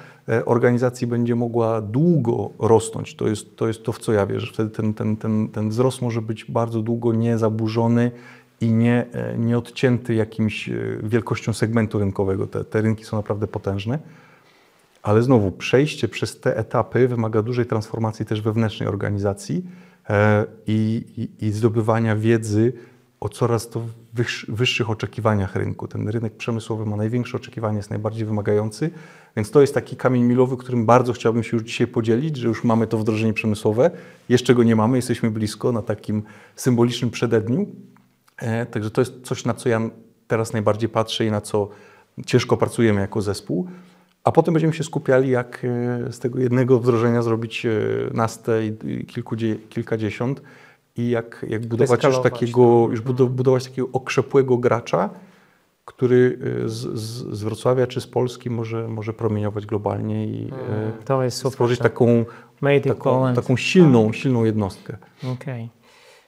Speaker 3: organizacji będzie mogła długo rosnąć. To jest to, w co ja wierzę. Wtedy ten wzrost może być bardzo długo niezaburzony i nie odcięty jakimś wielkością segmentu rynkowego. Te rynki są naprawdę potężne. Ale znowu, przejście przez te etapy wymaga dużej transformacji też wewnętrznej organizacji i zdobywania wiedzy o coraz to wyższych oczekiwaniach rynku. Ten rynek przemysłowy ma największe oczekiwania, jest najbardziej wymagający, więc to jest taki kamień milowy, którym bardzo chciałbym się już dzisiaj podzielić, że już mamy to wdrożenie przemysłowe. Jeszcze go nie mamy, jesteśmy blisko, na takim symbolicznym przededniu Także to jest coś, na co ja teraz najbardziej patrzę i na co ciężko pracujemy jako zespół. A potem będziemy się skupiali, jak z tego jednego wdrożenia zrobić nastę i kilkadziesiąt i jak budować już takiego, budować takiego okrzepłego gracza, który z Wrocławia czy z Polski może promieniować globalnie i
Speaker 4: to jest super,
Speaker 3: stworzyć
Speaker 4: tak.
Speaker 3: taką silną jednostkę.
Speaker 4: Okay.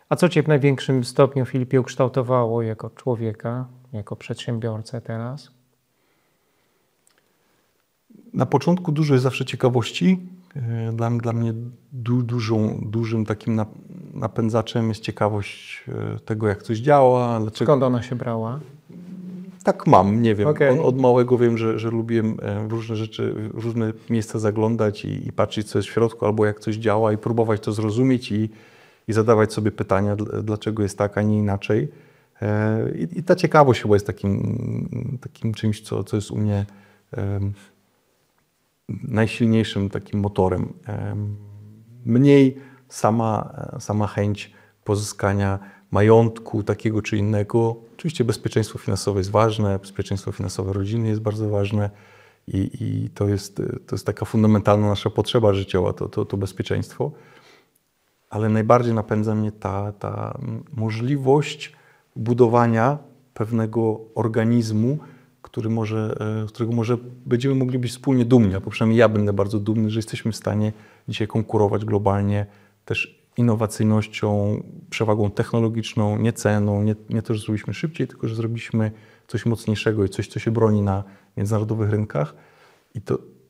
Speaker 4: A co Cię w największym stopniu, Filipie, ukształtowało jako człowieka, jako przedsiębiorcę teraz?
Speaker 3: Na początku dużo jest zawsze ciekawości. Dla mnie dużym takim napędzaczem jest ciekawość tego, jak coś działa.
Speaker 4: Skąd ona się brała?
Speaker 3: Tak mam, nie wiem.
Speaker 4: Okay.
Speaker 3: Od małego wiem, że lubiłem różne rzeczy, w różne miejsca zaglądać i patrzeć, co jest w środku, albo jak coś działa i próbować to zrozumieć i zadawać sobie pytania, dlaczego jest tak, a nie inaczej. I ta ciekawość chyba jest takim czymś, co jest u mnie najsilniejszym takim motorem. Mniej sama chęć pozyskania majątku takiego czy innego. Oczywiście bezpieczeństwo finansowe jest ważne, bezpieczeństwo finansowe rodziny jest bardzo ważne i to jest taka fundamentalna nasza potrzeba życiowa, to bezpieczeństwo. Ale najbardziej napędza mnie ta możliwość budowania pewnego organizmu, z którego może będziemy mogli być wspólnie dumni, a przynajmniej ja będę bardzo dumny, że jesteśmy w stanie dzisiaj konkurować globalnie też innowacyjnością, przewagą technologiczną, nie ceną, nie to, że zrobiliśmy szybciej, tylko że zrobiliśmy coś mocniejszego i coś, co się broni na międzynarodowych rynkach. I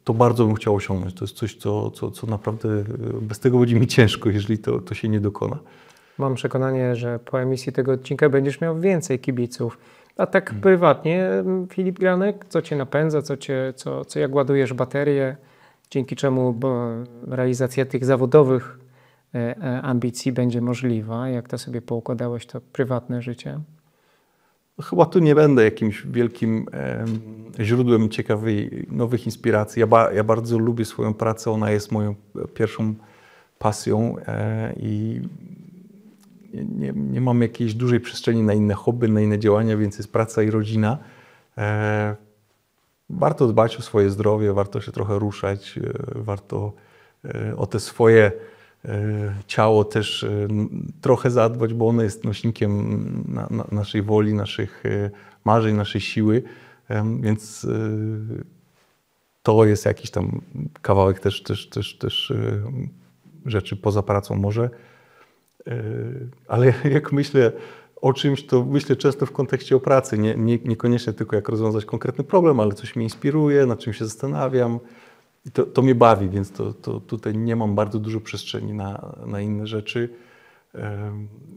Speaker 3: to bardzo bym chciał osiągnąć. To jest coś, co naprawdę bez tego będzie mi ciężko, jeżeli to się nie dokona.
Speaker 4: Mam przekonanie, że po emisji tego odcinka będziesz miał więcej kibiców. A tak prywatnie, Filip Granek, co Cię napędza, jak ładujesz baterię, dzięki czemu realizacja tych zawodowych ambicji będzie możliwa? Jak to sobie poukładałeś to prywatne życie?
Speaker 3: Chyba tu nie będę jakimś wielkim źródłem ciekawych, nowych inspiracji. Ja bardzo lubię swoją pracę, ona jest moją pierwszą pasją i nie mam jakiejś dużej przestrzeni na inne hobby, na inne działania, więc jest praca i rodzina. Warto dbać o swoje zdrowie, warto się trochę ruszać, warto o te swoje ciało też trochę zadbać, bo ono jest nośnikiem naszej woli, naszych marzeń, naszej siły, więc to jest jakiś tam kawałek też rzeczy poza pracą może. Ale jak myślę o czymś, to myślę często w kontekście o pracy, niekoniecznie tylko jak rozwiązać konkretny problem, ale coś mnie inspiruje, nad czym się zastanawiam. I to mnie bawi, więc tutaj nie mam bardzo dużo przestrzeni na inne rzeczy.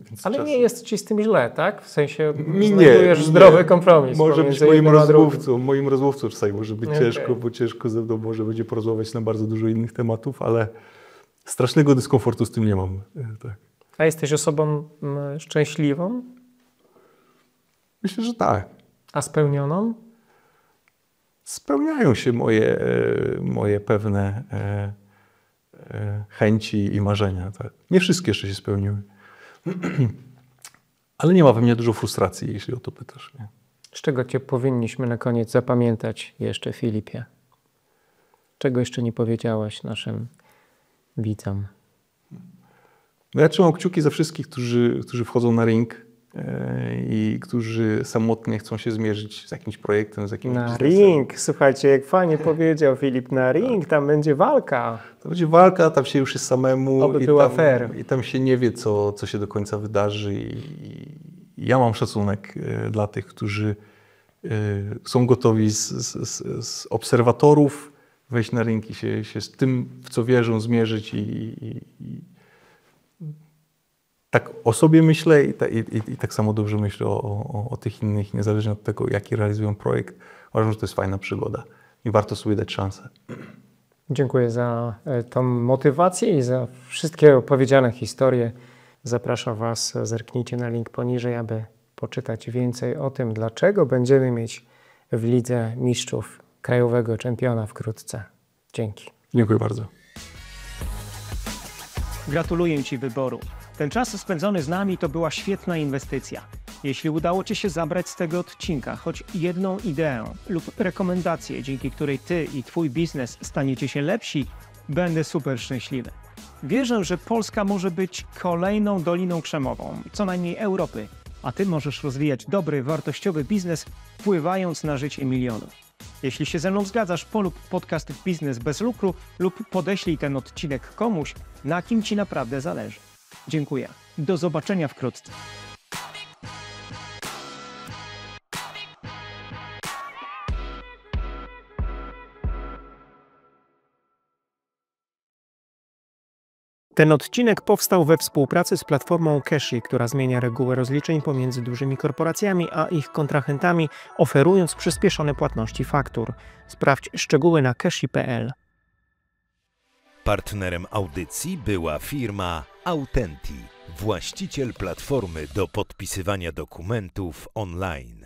Speaker 3: Więc
Speaker 4: ale nie jest Ci z tym źle, tak? W sensie
Speaker 3: znajdujesz
Speaker 4: zdrowy kompromis.
Speaker 3: Może być moim rozmówcą czasami może być ciężko, bo ciężko ze mną może będzie porozmawiać na bardzo dużo innych tematów, ale strasznego dyskomfortu z tym nie mam. Tak.
Speaker 4: A jesteś osobą szczęśliwą?
Speaker 3: Myślę, że tak.
Speaker 4: A spełnioną?
Speaker 3: Spełniają się moje pewne chęci i marzenia. Tak. Nie wszystkie jeszcze się spełniły. Ale nie ma we mnie dużo frustracji, jeśli o to pytasz. Nie?
Speaker 4: Z czego Cię powinniśmy na koniec zapamiętać jeszcze, Filipie? Czego jeszcze nie powiedziałeś naszym widzom?
Speaker 3: Ja trzymam kciuki za wszystkich, którzy wchodzą na ring i którzy samotnie chcą się zmierzyć z jakimś projektem, z jakimś biznesem.
Speaker 4: Ring! Słuchajcie, jak fajnie powiedział Filip, na ring, tam będzie walka.
Speaker 3: To będzie walka, tam się już jest samemu.
Speaker 4: Oby była fair.
Speaker 3: I tam się nie wie, co się do końca wydarzy. I ja mam szacunek dla tych, którzy są gotowi z obserwatorów wejść na ring i się z tym, w co wierzą, zmierzyć i tak o sobie myślę i tak samo dobrze myślę o tych innych, niezależnie od tego, jaki realizują projekt. Uważam, że to jest fajna przygoda i warto sobie dać szansę.
Speaker 4: Dziękuję za tą motywację i za wszystkie opowiedziane historie. Zapraszam Was, zerknijcie na link poniżej, aby poczytać więcej o tym, dlaczego będziemy mieć w Lidze Mistrzów krajowego czempiona wkrótce. Dzięki.
Speaker 3: Dziękuję bardzo.
Speaker 2: Gratuluję Ci wyboru. Ten czas spędzony z nami to była świetna inwestycja. Jeśli udało Ci się zabrać z tego odcinka choć jedną ideę lub rekomendację, dzięki której Ty i Twój biznes staniecie się lepsi, będę super szczęśliwy. Wierzę, że Polska może być kolejną Doliną Krzemową, co najmniej Europy, a Ty możesz rozwijać dobry, wartościowy biznes, wpływając na życie milionów. Jeśli się ze mną zgadzasz, polub podcast Biznes bez lukru lub podeślij ten odcinek komuś, na kim Ci naprawdę zależy. Dziękuję. Do zobaczenia wkrótce. Ten odcinek powstał we współpracy z platformą Cashy, która zmienia reguły rozliczeń pomiędzy dużymi korporacjami a ich kontrahentami, oferując przyspieszone płatności faktur. Sprawdź szczegóły na cashy.pl.
Speaker 1: Partnerem audycji była firma Autenti, właściciel platformy do podpisywania dokumentów online.